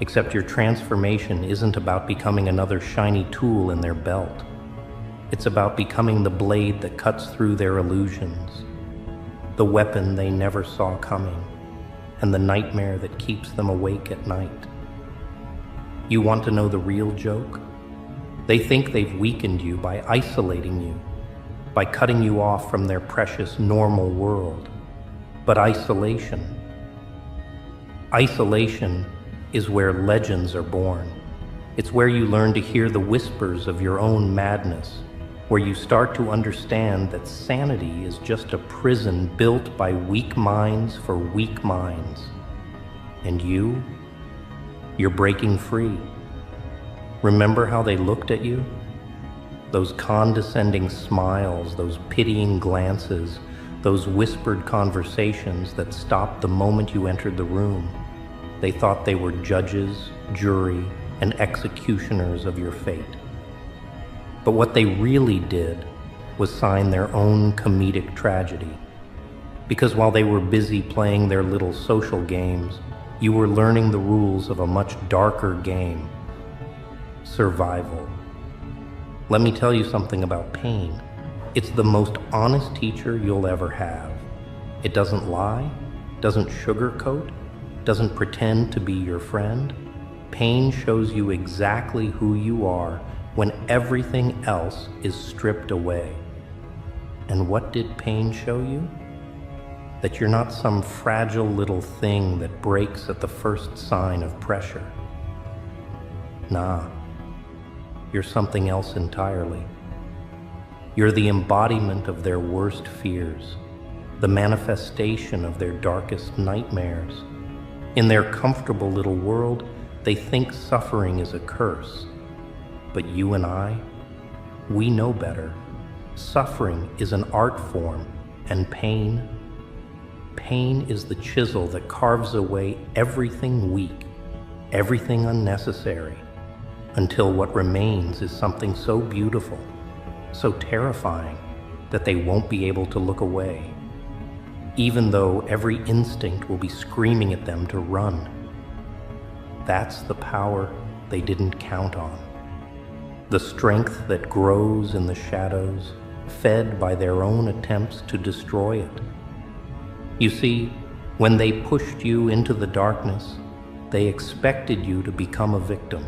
Except your transformation isn't about becoming another shiny tool in their belt. It's about becoming the blade that cuts through their illusions, the weapon they never saw coming, and the nightmare that keeps them awake at night. You want to know the real joke? They think they've weakened you by isolating you, by cutting you off from their precious normal world. But isolation is where legends are born. It's where you learn to hear the whispers of your own madness, where you start to understand that sanity is just a prison built by weak minds for weak minds. And you're breaking free. Remember how they looked at you? Those condescending smiles, those pitying glances, those whispered conversations that stopped the moment you entered the room. They thought they were judges, jury, and executioners of your fate. But what they really did was sign their own comedic tragedy. Because while they were busy playing their little social games, you were learning the rules of a much darker game: survival. Let me tell you something about pain. It's the most honest teacher you'll ever have. It doesn't lie, doesn't sugarcoat, doesn't pretend to be your friend. Pain shows you exactly who you are when everything else is stripped away. And what did pain show you? That you're not some fragile little thing that breaks at the first sign of pressure. Nah, you're something else entirely. You're the embodiment of their worst fears, the manifestation of their darkest nightmares. In their comfortable little world, they think suffering is a curse. But you and I, we know better. Suffering is an art form, and pain is the chisel that carves away everything weak, everything unnecessary, until what remains is something so beautiful, so terrifying, that they won't be able to look away. even though every instinct will be screaming at them to run. That's the power they didn't count on. The strength that grows in the shadows, fed by their own attempts to destroy it. You see, when they pushed you into the darkness, they expected you to become a victim.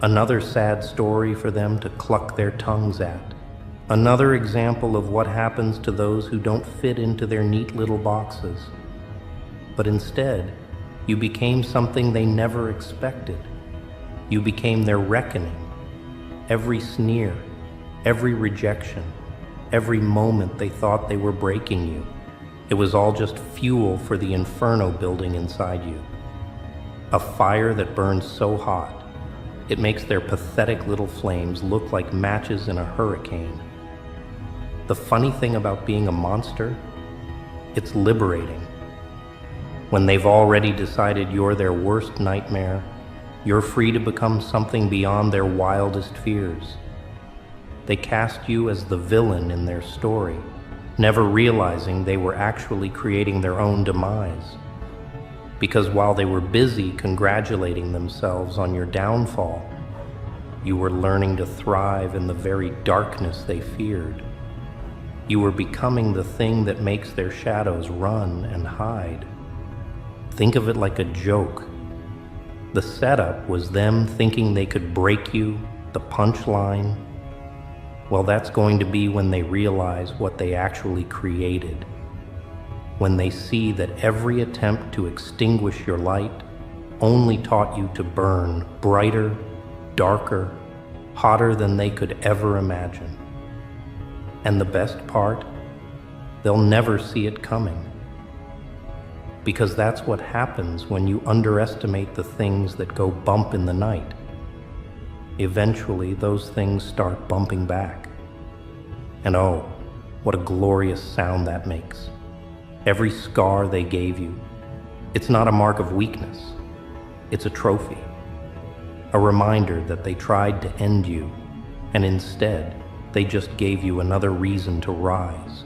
Another sad story for them to cluck their tongues at. Another example of what happens to those who don't fit into their neat little boxes. But instead, you became something they never expected. You became their reckoning. Every sneer, every rejection, every moment they thought they were breaking you. It was all just fuel for the inferno building inside you. A fire that burns so hot, it makes their pathetic little flames look like matches in a hurricane. The funny thing about being a monster, it's liberating. When they've already decided you're their worst nightmare, you're free to become something beyond their wildest fears. They cast you as the villain in their story, never realizing they were actually creating their own demise. Because while they were busy congratulating themselves on your downfall, you were learning to thrive in the very darkness they feared. You were becoming the thing that makes their shadows run and hide. Think of it like a joke. The setup was them thinking they could break you, the punchline. Well, that's going to be when they realize what they actually created. When they see that every attempt to extinguish your light only taught you to burn brighter, darker, hotter than they could ever imagine. And the best part, they'll never see it coming. Because that's what happens when you underestimate the things that go bump in the night. Eventually, those things start bumping back. And oh, what a glorious sound that makes. Every scar they gave you, it's not a mark of weakness. It's a trophy. A reminder that they tried to end you, and instead, they just gave you another reason to rise.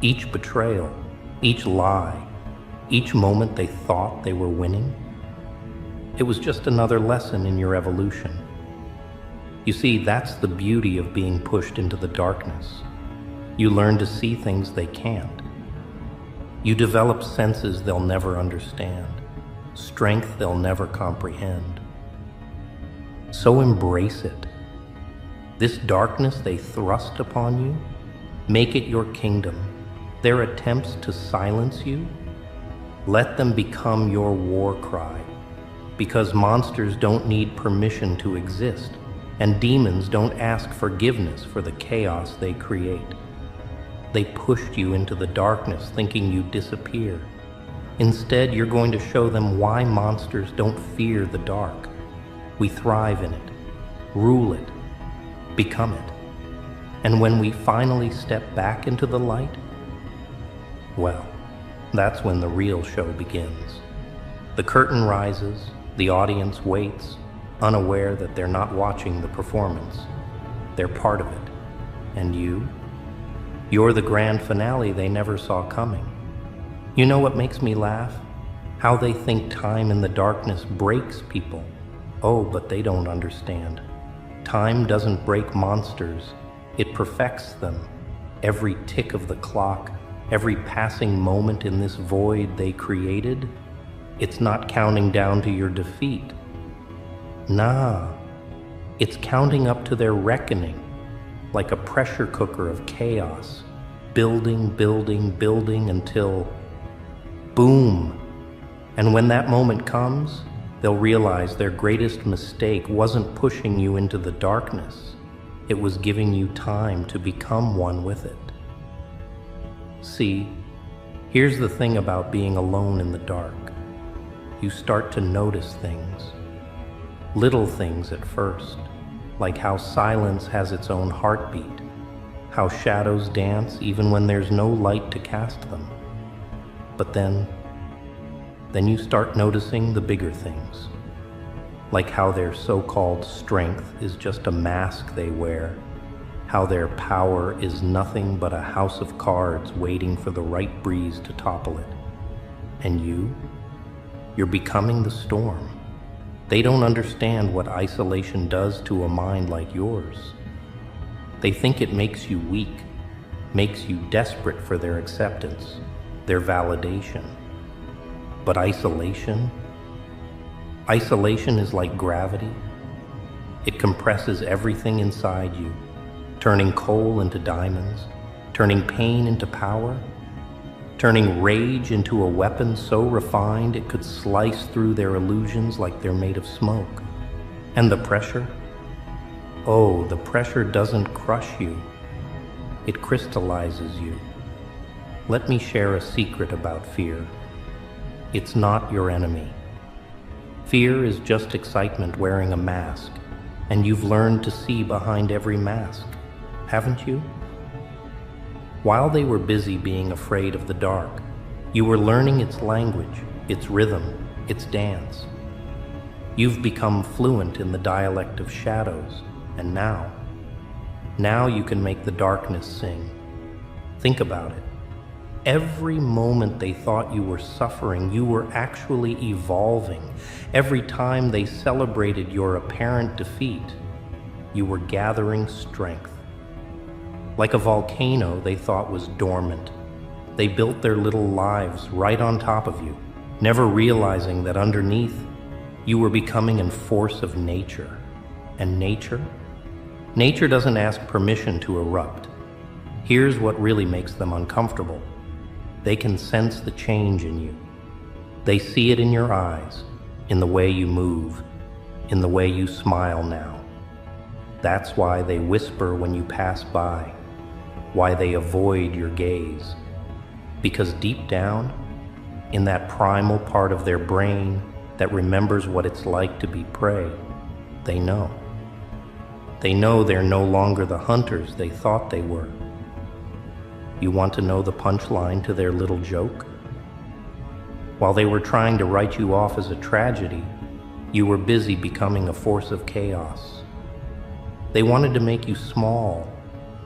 Each betrayal, each lie, each moment they thought they were winning, it was just another lesson in your evolution. You see, that's the beauty of being pushed into the darkness. You learn to see things they can't. You develop senses they'll never understand, strength they'll never comprehend. So embrace it. This darkness they thrust upon you, make it your kingdom. Their attempts to silence you, let them become your war cry. Because monsters don't need permission to exist, and demons don't ask forgiveness for the chaos they create. They pushed you into the darkness thinking you'd disappear. Instead, you're going to show them why monsters don't fear the dark. We thrive in it, rule it, become it. And when we finally step back into the light, well, that's when the real show begins. The curtain rises, the audience waits, unaware that they're not watching the performance. They're part of it. And you're the grand finale they never saw coming. You know what makes me laugh? How they think time in the darkness breaks people. Oh, but they don't understand. Time doesn't break monsters, it perfects them. Every tick of the clock, every passing moment in this void they created, it's not counting down to your defeat. Nah, it's counting up to their reckoning, like a pressure cooker of chaos, building, building, building until boom. And when that moment comes, they'll realize their greatest mistake wasn't pushing you into the darkness. It was giving you time to become one with it. See, here's the thing about being alone in the dark. You start to notice things. Little things at first, like how silence has its own heartbeat, how shadows dance even when there's no light to cast them. But then you start noticing the bigger things, like how their so-called strength is just a mask they wear, how their power is nothing but a house of cards waiting for the right breeze to topple it. And you're becoming the storm. They don't understand what isolation does to a mind like yours. They think it makes you weak, makes you desperate for their acceptance, their validation. But isolation is like gravity. It compresses everything inside you, turning coal into diamonds, turning pain into power, turning rage into a weapon so refined it could slice through their illusions like they're made of smoke. And the pressure? Oh, the pressure doesn't crush you. It crystallizes you. Let me share a secret about fear. It's not your enemy. Fear is just excitement wearing a mask, and you've learned to see behind every mask, haven't you? While they were busy being afraid of the dark, you were learning its language, its rhythm, its dance. You've become fluent in the dialect of shadows, and now you can make the darkness sing. Think about it. Every moment they thought you were suffering, you were actually evolving. Every time they celebrated your apparent defeat, you were gathering strength. Like a volcano they thought was dormant, they built their little lives right on top of you, never realizing that underneath you were becoming a force of nature. And nature doesn't ask permission to erupt. Here's what really makes them uncomfortable. They can sense the change in you. They see it in your eyes, in the way you move, in the way you smile now. That's why they whisper when you pass by, why they avoid your gaze. Because deep down, in that primal part of their brain that remembers what it's like to be prey, they know. They know they're no longer the hunters they thought they were. You want to know the punchline to their little joke? While they were trying to write you off as a tragedy, you were busy becoming a force of chaos. They wanted to make you small,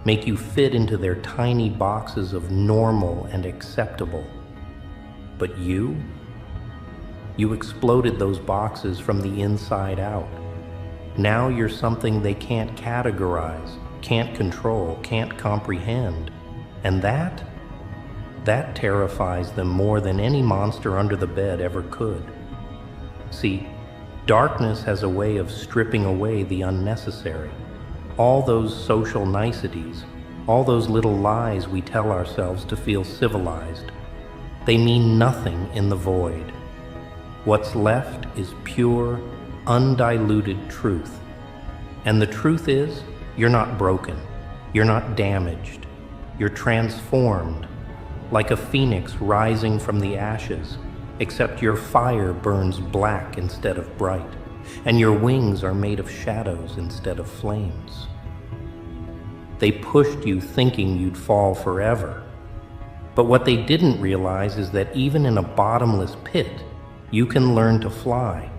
make you fit into their tiny boxes of normal and acceptable. But you exploded those boxes from the inside out. Now you're something they can't categorize, can't control, can't comprehend. And that terrifies them more than any monster under the bed ever could. See, darkness has a way of stripping away the unnecessary. All those social niceties, all those little lies we tell ourselves to feel civilized, they mean nothing in the void. What's left is pure, undiluted truth. And the truth is, you're not broken, you're not damaged. You're transformed, like a phoenix rising from the ashes, except your fire burns black instead of bright, and your wings are made of shadows instead of flames. They pushed you thinking you'd fall forever. But what they didn't realize is that even in a bottomless pit, you can learn to fly.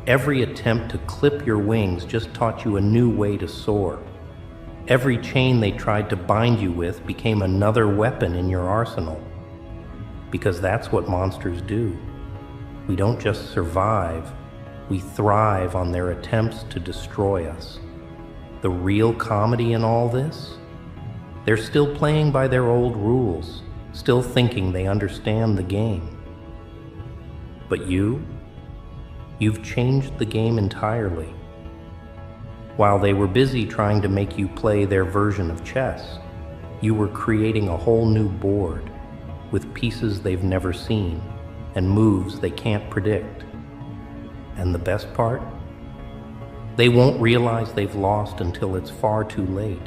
Every attempt to clip your wings just taught you a new way to soar. Every chain they tried to bind you with became another weapon in your arsenal. Because that's what monsters do. We don't just survive, we thrive on their attempts to destroy us. The real comedy in all this? They're still playing by their old rules, still thinking they understand the game. But you've changed the game entirely. While they were busy trying to make you play their version of chess, you were creating a whole new board with pieces they've never seen and moves they can't predict. And the best part? They won't realize they've lost until it's far too late.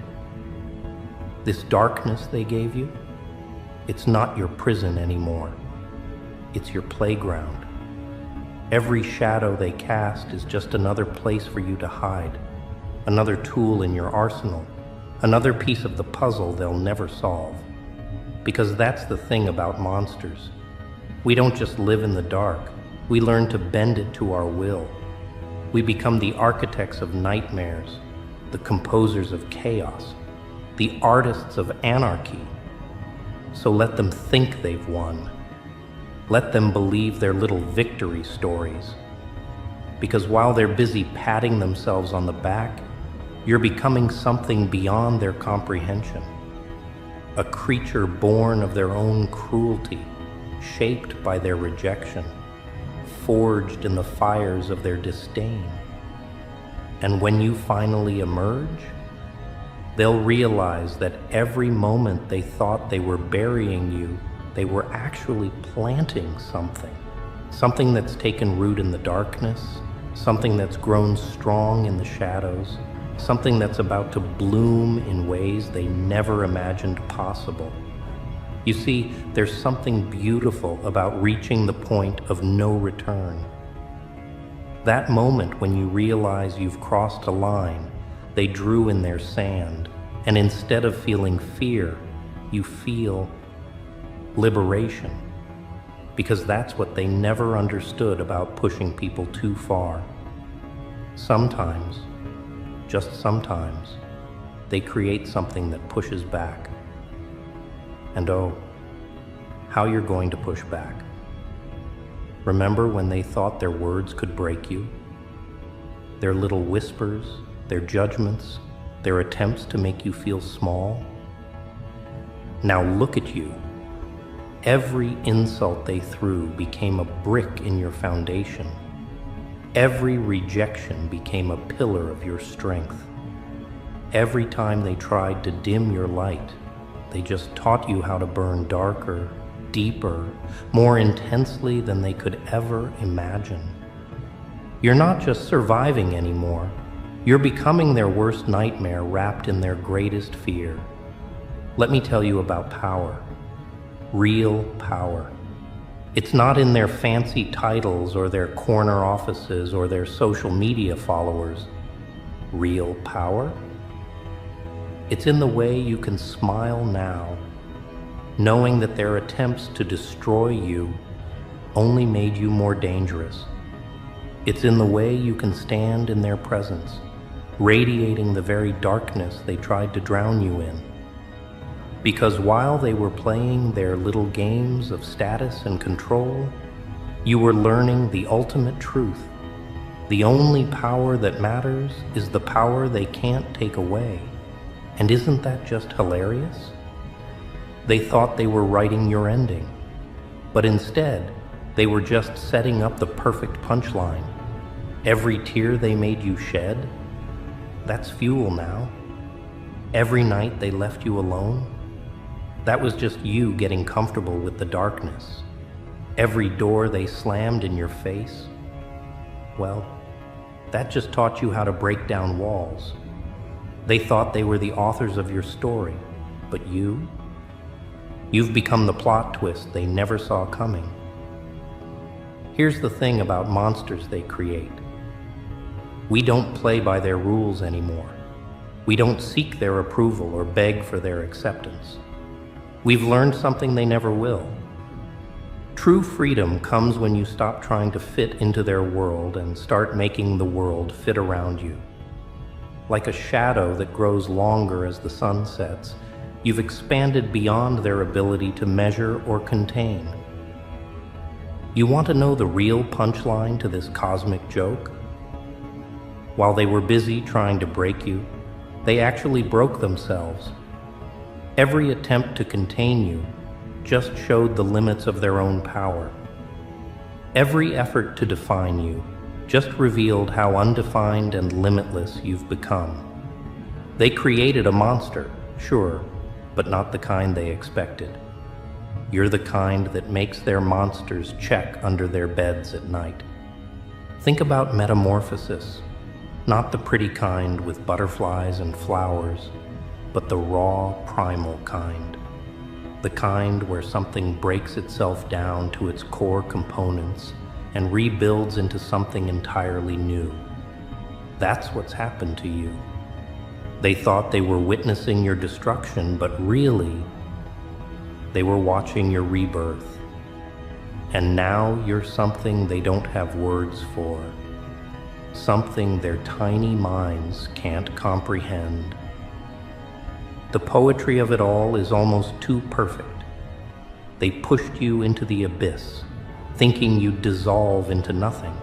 This darkness they gave you, it's not your prison anymore. It's your playground. Every shadow they cast is just another place for you to hide. Another tool in your arsenal, another piece of the puzzle they'll never solve. Because that's the thing about monsters. We don't just live in the dark, we learn to bend it to our will. We become the architects of nightmares, the composers of chaos, the artists of anarchy. So let them think they've won. Let them believe their little victory stories. Because while they're busy patting themselves on the back, you're becoming something beyond their comprehension. A creature born of their own cruelty, shaped by their rejection, forged in the fires of their disdain. And when you finally emerge, they'll realize that every moment they thought they were burying you, they were actually planting something. Something that's taken root in the darkness, something that's grown strong in the shadows, something that's about to bloom in ways they never imagined possible. You see, there's something beautiful about reaching the point of no return. That moment when you realize you've crossed a line they drew in their sand, and instead of feeling fear, you feel liberation. Because that's what they never understood about pushing people too far. Sometimes, just sometimes, they create something that pushes back. And oh, how you're going to push back. Remember when they thought their words could break you? Their little whispers, their judgments, their attempts to make you feel small? Now look at you. Every insult they threw became a brick in your foundation. Every rejection became a pillar of your strength. Every time they tried to dim your light, they just taught you how to burn darker, deeper, more intensely than they could ever imagine. You're not just surviving anymore. You're becoming their worst nightmare wrapped in their greatest fear. Let me tell you about power. Real power. It's not in their fancy titles or their corner offices or their social media followers. Real power? It's in the way you can smile now, knowing that their attempts to destroy you only made you more dangerous. It's in the way you can stand in their presence, radiating the very darkness they tried to drown you in. Because while they were playing their little games of status and control, you were learning the ultimate truth. The only power that matters is the power they can't take away. And isn't that just hilarious? They thought they were writing your ending, but instead, they were just setting up the perfect punchline. Every tear they made you shed, that's fuel now. Every night they left you alone, that was just you getting comfortable with the darkness. Every door they slammed in your face, well, that just taught you how to break down walls. They thought they were the authors of your story, but you've become the plot twist they never saw coming. Here's the thing about monsters they create. We don't play by their rules anymore. We don't seek their approval or beg for their acceptance. We've learned something they never will. True freedom comes when you stop trying to fit into their world and start making the world fit around you. Like a shadow that grows longer as the sun sets, you've expanded beyond their ability to measure or contain. You want to know the real punchline to this cosmic joke? While they were busy trying to break you, they actually broke themselves. Every attempt to contain you just showed the limits of their own power. Every effort to define you just revealed how undefined and limitless you've become. They created a monster, sure, but not the kind they expected. You're the kind that makes their monsters check under their beds at night. Think about metamorphosis, not the pretty kind with butterflies and flowers, but the raw, primal kind. The kind where something breaks itself down to its core components and rebuilds into something entirely new. That's what's happened to you. They thought they were witnessing your destruction, but really, they were watching your rebirth. And now you're something they don't have words for, something their tiny minds can't comprehend. The poetry of it all is almost too perfect. They pushed you into the abyss, thinking you'd dissolve into nothing.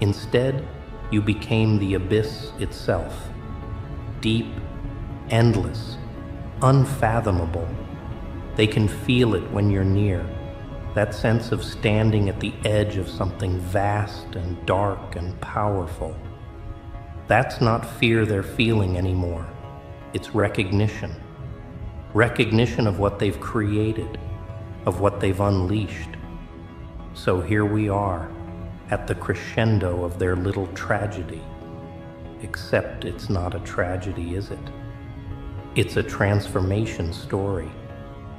Instead, you became the abyss itself. Deep, endless, unfathomable. They can feel it when you're near. That sense of standing at the edge of something vast and dark and powerful. That's not fear they're feeling anymore. It's recognition. Recognition of what they've created, of what they've unleashed. So here we are, at the crescendo of their little tragedy. Except it's not a tragedy, is it? It's a transformation story.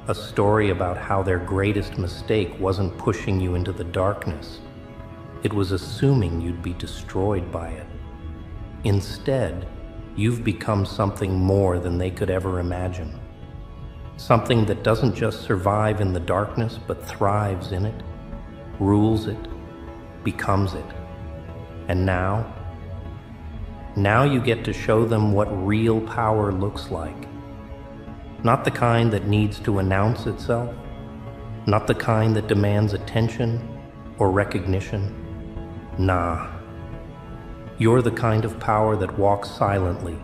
A story about how their greatest mistake wasn't pushing you into the darkness. It was assuming you'd be destroyed by it. Instead, you've become something more than they could ever imagine. Something that doesn't just survive in the darkness, but thrives in it, rules it, becomes it. And now you get to show them what real power looks like. Not the kind that needs to announce itself, not the kind that demands attention or recognition. Nah. You're the kind of power that walks silently,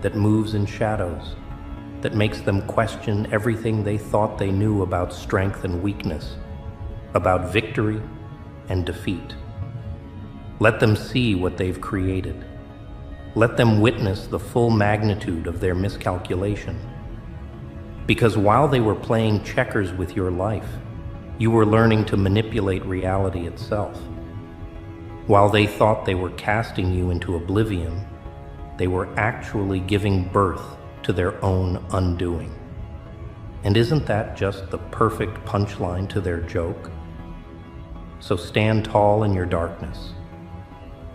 that moves in shadows, that makes them question everything they thought they knew about strength and weakness, about victory and defeat. Let them see what they've created. Let them witness the full magnitude of their miscalculation. Because while they were playing checkers with your life, you were learning to manipulate reality itself. While they thought they were casting you into oblivion, they were actually giving birth to their own undoing. And isn't that just the perfect punchline to their joke? So stand tall in your darkness.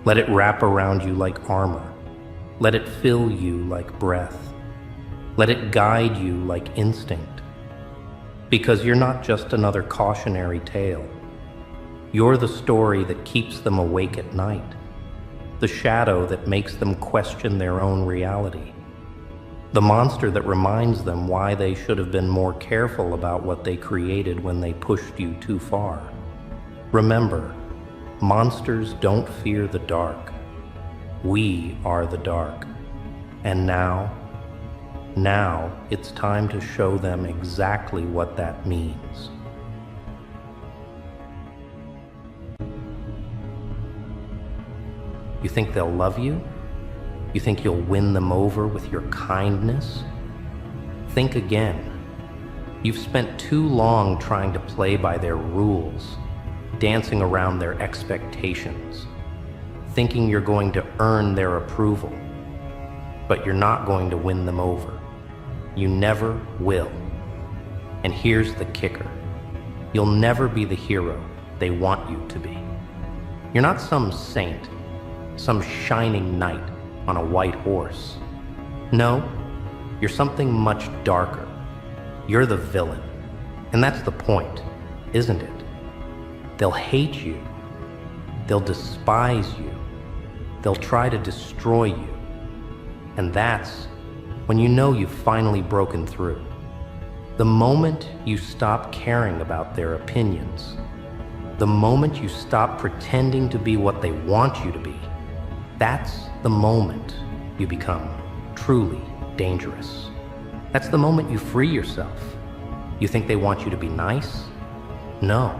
Let it wrap around you like armor. Let it fill you like breath. Let it guide you like instinct. Because you're not just another cautionary tale. You're the story that keeps them awake at night. The shadow that makes them question their own reality. The monster that reminds them why they should have been more careful about what they created when they pushed you too far. Remember, monsters don't fear the dark. We are the dark. And now it's time to show them exactly what that means. You think they'll love you? You think you'll win them over with your kindness? Think again. You've spent too long trying to play by their rules, dancing around their expectations, thinking you're going to earn their approval. But you're not going to win them over. You never will. And here's the kicker. You'll never be the hero they want you to be. You're not some saint, some shining knight on a white horse. No, you're something much darker. You're the villain. And that's the point, isn't it? They'll hate you. They'll despise you. They'll try to destroy you. And that's when you know you've finally broken through. The moment you stop caring about their opinions, the moment you stop pretending to be what they want you to be, that's the moment you become truly dangerous. That's the moment you free yourself. You think they want you to be nice? No.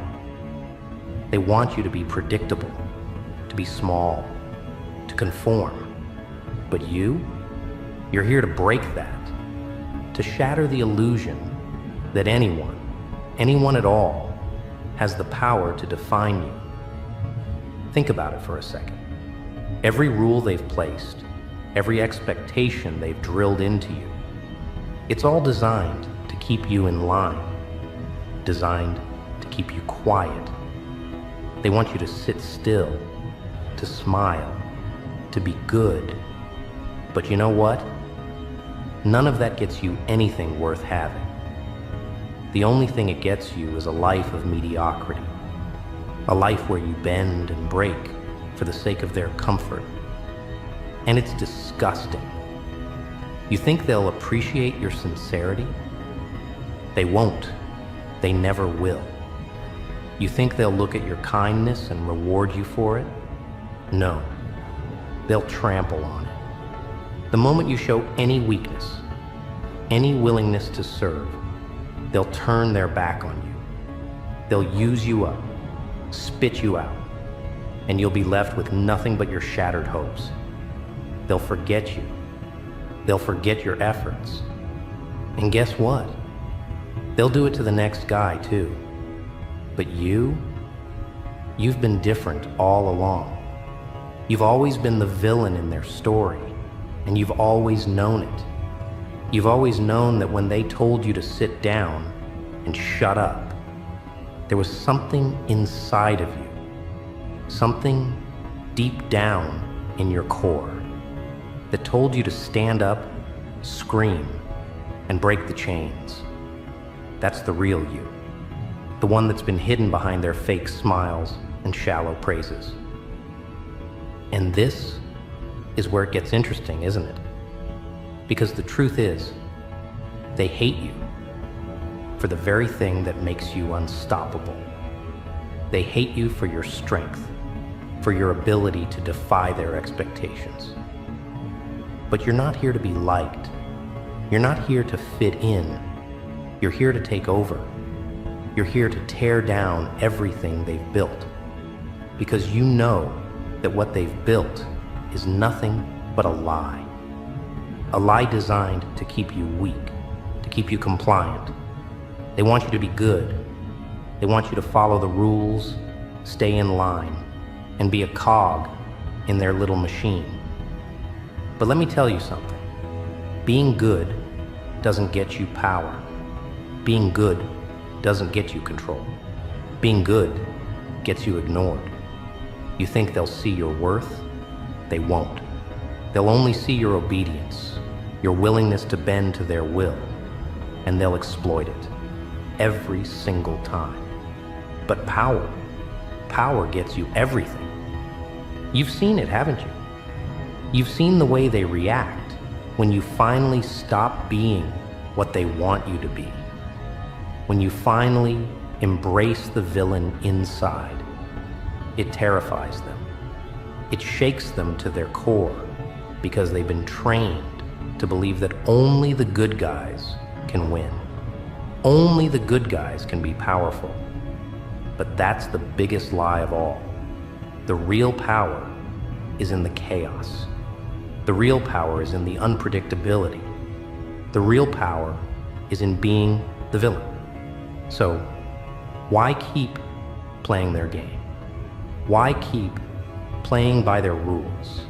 They want you to be predictable, to be small, to conform. But you're here to break that, to shatter the illusion that anyone at all, has the power to define you. Think about it for a second. Every rule they've placed, every expectation they've drilled into you, it's all designed to keep you in line, designed to keep you quiet. They want you to sit still, to smile, to be good. But you know what? None of that gets you anything worth having. The only thing it gets you is a life of mediocrity, a life where you bend and break for the sake of their comfort. And it's disgusting. You think they'll appreciate your sincerity? They won't. They never will. You think they'll look at your kindness and reward you for it? No. They'll trample on it. The moment you show any weakness, any willingness to serve, they'll turn their back on you. They'll use you up, spit you out, and you'll be left with nothing but your shattered hopes. They'll forget you. They'll forget your efforts. And guess what? They'll do it to the next guy too. But you've been different all along. You've always been the villain in their story, and you've always known it. You've always known that when they told you to sit down and shut up, there was something inside of you, something deep down in your core that told you to stand up, scream, and break the chains. That's the real you, the one that's been hidden behind their fake smiles and shallow praises. And this is where it gets interesting, isn't it? Because the truth is, they hate you for the very thing that makes you unstoppable. They hate you for your strength, for your ability to defy their expectations. But you're not here to be liked. You're not here to fit in. You're here to take over. You're here to tear down everything they've built. Because you know that what they've built is nothing but a lie. A lie designed to keep you weak, to keep you compliant. They want you to be good. They want you to follow the rules, stay in line, and be a cog in their little machine. But let me tell you something. Being good doesn't get you power. Being good doesn't get you control. Being good gets you ignored. You think they'll see your worth? They won't. They'll only see your obedience, your willingness to bend to their will, and they'll exploit it every single time. But power gets you everything. You've seen it, haven't you? You've seen the way they react when you finally stop being what they want you to be. When you finally embrace the villain inside, it terrifies them. It shakes them to their core because they've been trained to believe that only the good guys can win. Only the good guys can be powerful. But that's the biggest lie of all. The real power is in the chaos. The real power is in the unpredictability. The real power is in being the villain. So, why keep playing their game? Why keep playing by their rules?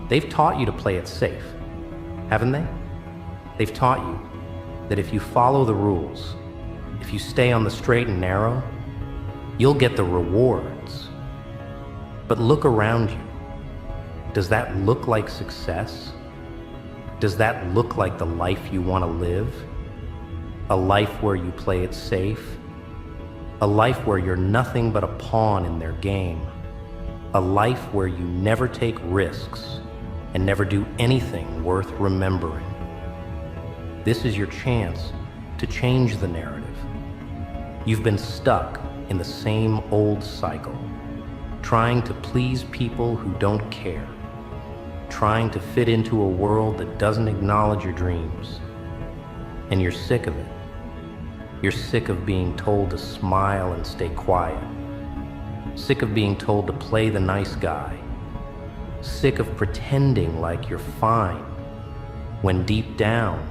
They've taught you to play it safe, haven't they? They've taught you that if you follow the rules, if you stay on the straight and narrow, you'll get the rewards. But look around you. Does that look like success? Does that look like the life you want to live? A life where you play it safe? A life where you're nothing but a pawn in their game? A life where you never take risks and never do anything worth remembering? This is your chance to change the narrative. You've been stuck in the same old cycle, trying to please people who don't care, trying to fit into a world that doesn't acknowledge your dreams. And you're sick of it. You're sick of being told to smile and stay quiet. Sick of being told to play the nice guy. Sick of pretending like you're fine, when deep down,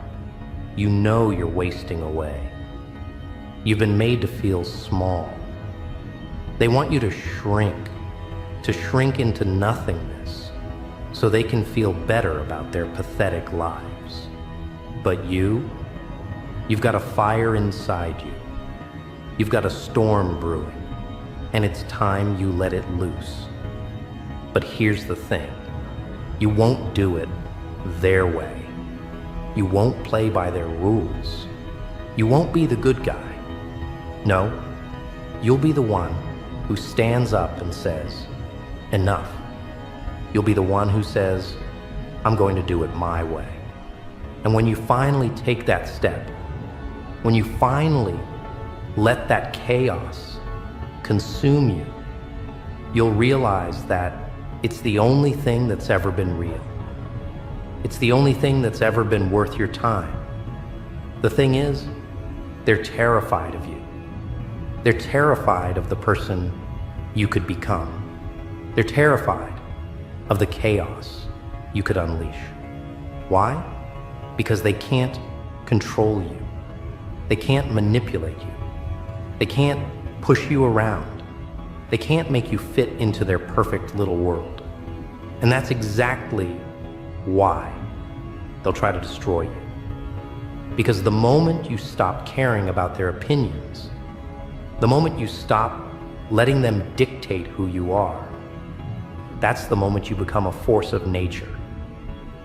you know you're wasting away. You've been made to feel small. They want you to shrink into nothingness, so they can feel better about their pathetic lives. But you've got a fire inside you. You've got a storm brewing, and it's time you let it loose. But here's the thing. You won't do it their way. You won't play by their rules. You won't be the good guy. No, you'll be the one who stands up and says, enough. You'll be the one who says, I'm going to do it my way. And when you finally take that step, when you finally let that chaos consume you, you'll realize that it's the only thing that's ever been real. It's the only thing that's ever been worth your time. The thing is, they're terrified of you. They're terrified of the person you could become. They're terrified of the chaos you could unleash. Why? Because they can't control you. They can't manipulate you. They can't push you around. They can't make you fit into their perfect little world. And that's exactly why they'll try to destroy you. Because the moment you stop caring about their opinions, the moment you stop letting them dictate who you are, that's the moment you become a force of nature.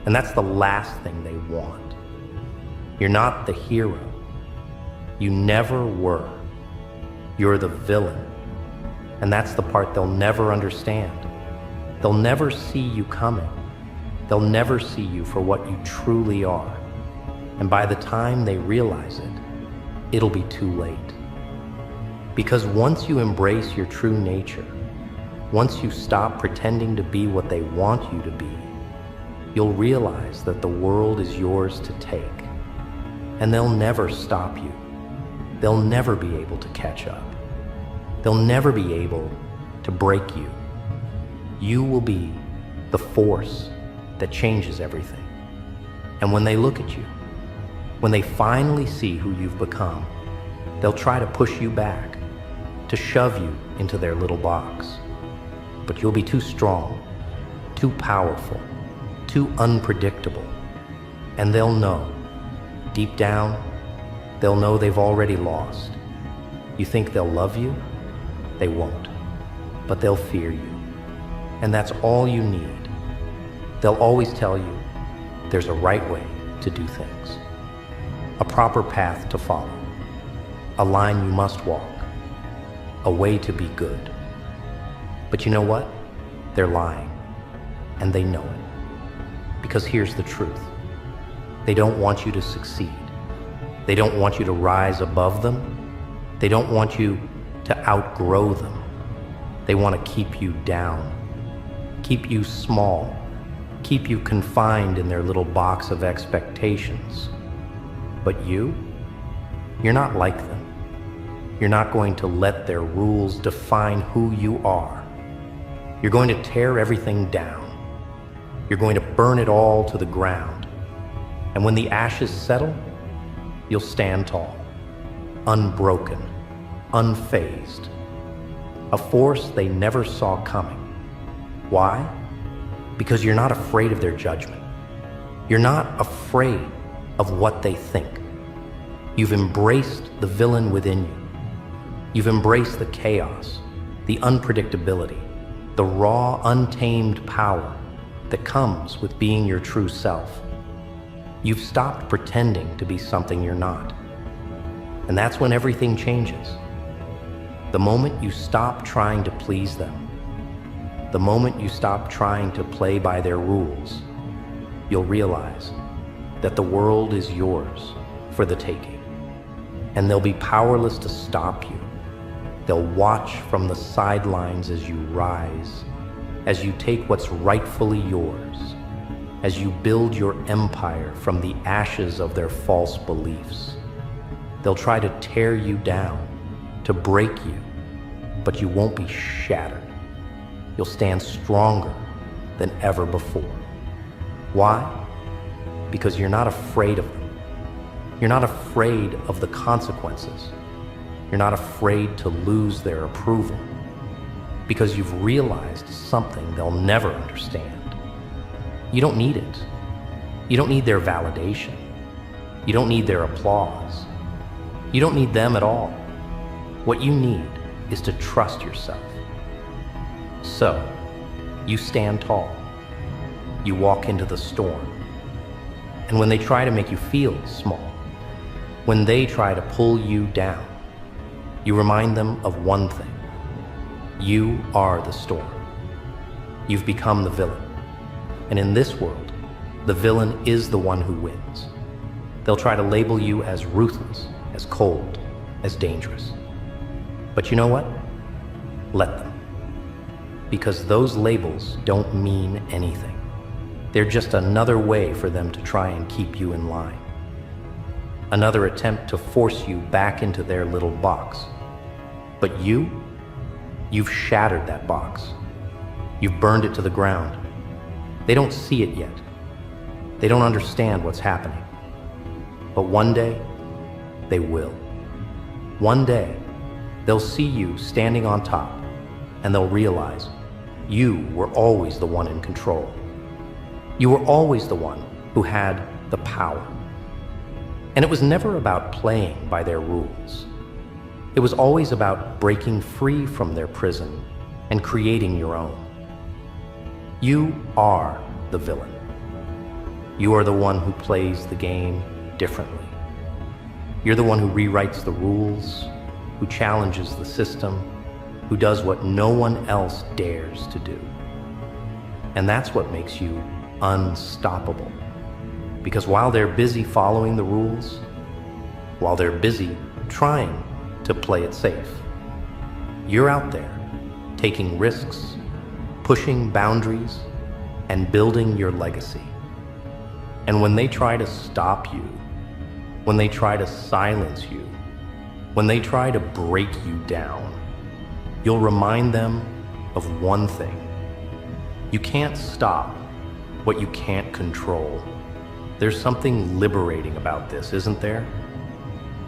And that's the last thing they want. You're not the hero. You never were. You're the villain. And that's the part they'll never understand. They'll never see you coming. They'll never see you for what you truly are. And by the time they realize it, it'll be too late. Because once you embrace your true nature, once you stop pretending to be what they want you to be, you'll realize that the world is yours to take. And they'll never stop you. They'll never be able to catch up. They'll never be able to break you. You will be the force that changes everything. And when they look at you, when they finally see who you've become, they'll try to push you back, to shove you into their little box. But you'll be too strong, too powerful, too unpredictable. And they'll know, deep down, they'll know they've already lost. You think they'll love you? They won't. But they'll fear you. And that's all you need. They'll always tell you there's a right way to do things, a proper path to follow, a line you must walk, a way to be good. But you know what? They're lying, and they know it. Because here's the truth. They don't want you to succeed. They don't want you to rise above them. They don't want you to outgrow them. They want to keep you down, keep you small, keep you confined in their little box of expectations. But you're not like them. You're not going to let their rules define who you are. You're going to tear everything down. You're going to burn it all to the ground. And when the ashes settle, you'll stand tall, unbroken, unfazed, a force they never saw coming. Why? Because you're not afraid of their judgment. You're not afraid of what they think. You've embraced the villain within you. You've embraced the chaos, the unpredictability, the raw, untamed power that comes with being your true self. You've stopped pretending to be something you're not. And that's when everything changes. The moment you stop trying to please them, the moment you stop trying to play by their rules, you'll realize that the world is yours for the taking. And they'll be powerless to stop you. They'll watch from the sidelines as you rise, as you take what's rightfully yours, as you build your empire from the ashes of their false beliefs. They'll try to tear you down, to break you, but you won't be shattered. You'll stand stronger than ever before. Why? Because you're not afraid of them. You're not afraid of the consequences. You're not afraid to lose their approval. Because you've realized something they'll never understand. You don't need it. You don't need their validation. You don't need their applause. You don't need them at all. What you need is to trust yourself. So, you stand tall. You walk into the storm. And when they try to make you feel small, when they try to pull you down, you remind them of one thing. You are the storm. You've become the villain. And in this world, the villain is the one who wins. They'll try to label you as ruthless, as cold, as dangerous. But you know what? Let them. Because those labels don't mean anything. They're just another way for them to try and keep you in line. Another attempt to force you back into their little box. But you've shattered that box. You've burned it to the ground. They don't see it yet. They don't understand what's happening. But one day, they will. One day, they'll see you standing on top, and they'll realize you were always the one in control. You were always the one who had the power. And it was never about playing by their rules. It was always about breaking free from their prison and creating your own. You are the villain. You are the one who plays the game differently. You're the one who rewrites the rules, who challenges the system, who does what no one else dares to do. And that's what makes you unstoppable. Because while they're busy following the rules, while they're busy trying to play it safe, you're out there taking risks, pushing boundaries, and building your legacy. And when they try to stop you, when they try to silence you, when they try to break you down, you'll remind them of one thing. You can't stop what you can't control. There's something liberating about this, isn't there?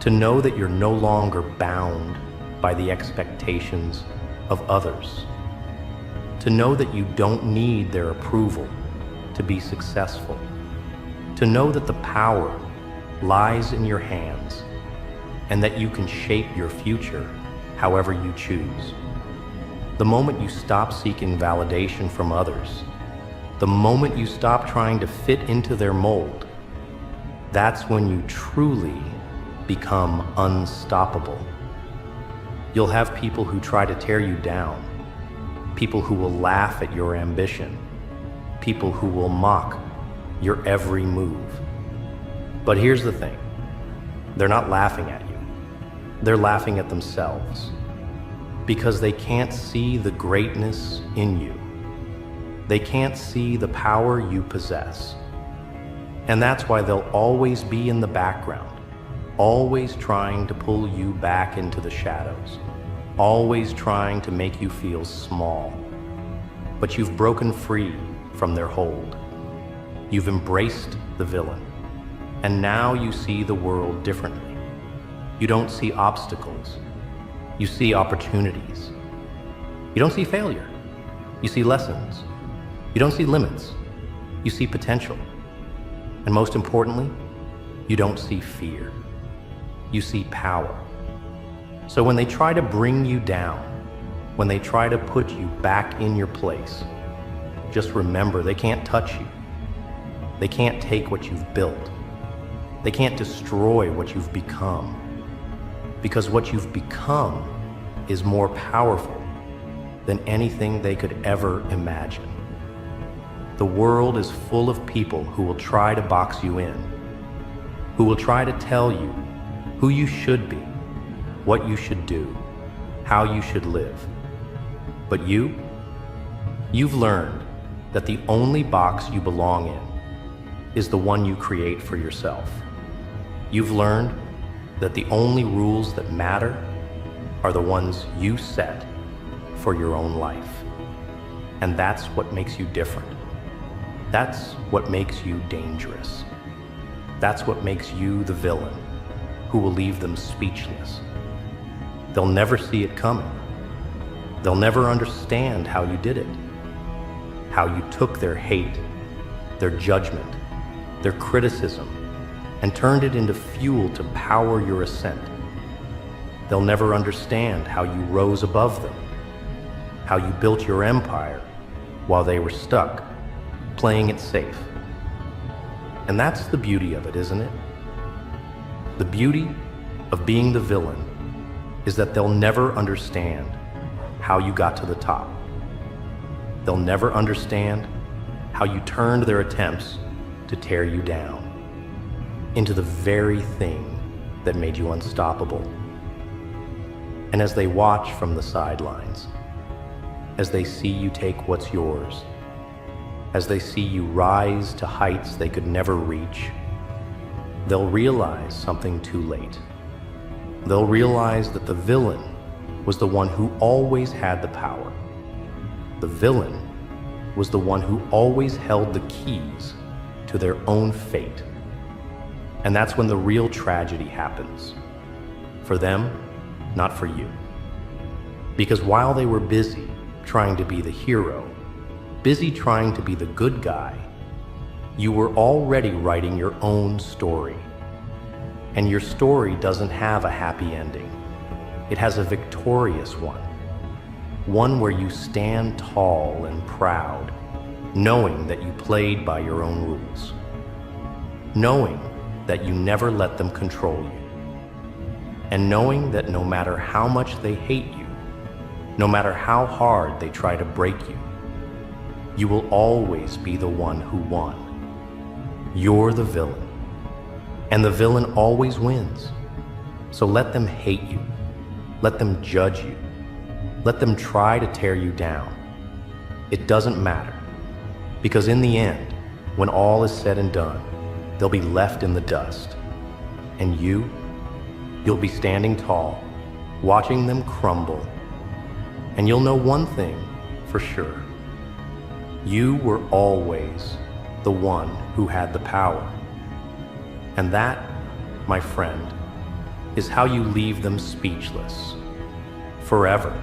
To know that you're no longer bound by the expectations of others. To know that you don't need their approval to be successful. To know that the power lies in your hands and that you can shape your future however you choose. The moment you stop seeking validation from others, the moment you stop trying to fit into their mold, that's when you truly become unstoppable. You'll have people who try to tear you down, people who will laugh at your ambition, people who will mock your every move. But here's the thing, they're not laughing at you. They're laughing at themselves because they can't see the greatness in you. They can't see the power you possess. And that's why they'll always be in the background, always trying to pull you back into the shadows, always trying to make you feel small. But you've broken free from their hold. You've embraced the villain, and now you see the world differently. You don't see obstacles, you see opportunities. You don't see failure, you see lessons. You don't see limits, you see potential. And most importantly, you don't see fear, you see power. So when they try to bring you down, when they try to put you back in your place, just remember they can't touch you. They can't take what you've built. They can't destroy what you've become. Because what you've become is more powerful than anything they could ever imagine. The world is full of people who will try to box you in, who will try to tell you who you should be, what you should do, how you should live. But you've learned that the only box you belong in is the one you create for yourself. You've learned that the only rules that matter are the ones you set for your own life. And that's what makes you different. That's what makes you dangerous. That's what makes you the villain who will leave them speechless. They'll never see it coming. They'll never understand how you did it, how you took their hate, their judgment, their criticism, and turned it into fuel to power your ascent. They'll never understand how you rose above them, how you built your empire while they were stuck, playing it safe. And that's the beauty of it, isn't it? The beauty of being the villain is that they'll never understand how you got to the top. They'll never understand how you turned their attempts to tear you down. into the very thing that made you unstoppable. And as they watch from the sidelines, as they see you take what's yours, as they see you rise to heights they could never reach, they'll realize something too late. They'll realize that the villain was the one who always had the power. The villain was the one who always held the keys to their own fate. And that's when the real tragedy happens. For them, not for you. Because while they were busy trying to be the hero, busy trying to be the good guy, you were already writing your own story. And your story doesn't have a happy ending. It has a victorious one. One where you stand tall and proud, knowing that you played by your own rules. Knowing that you never let them control you. And knowing that no matter how much they hate you, no matter how hard they try to break you, you will always be the one who won. You're the villain. And the villain always wins. So let them hate you. Let them judge you. Let them try to tear you down. It doesn't matter. Because in the end, when all is said and done, they'll be left in the dust. And you'll be standing tall, watching them crumble. And you'll know one thing for sure. You were always the one who had the power. And that, my friend, is how you leave them speechless, forever.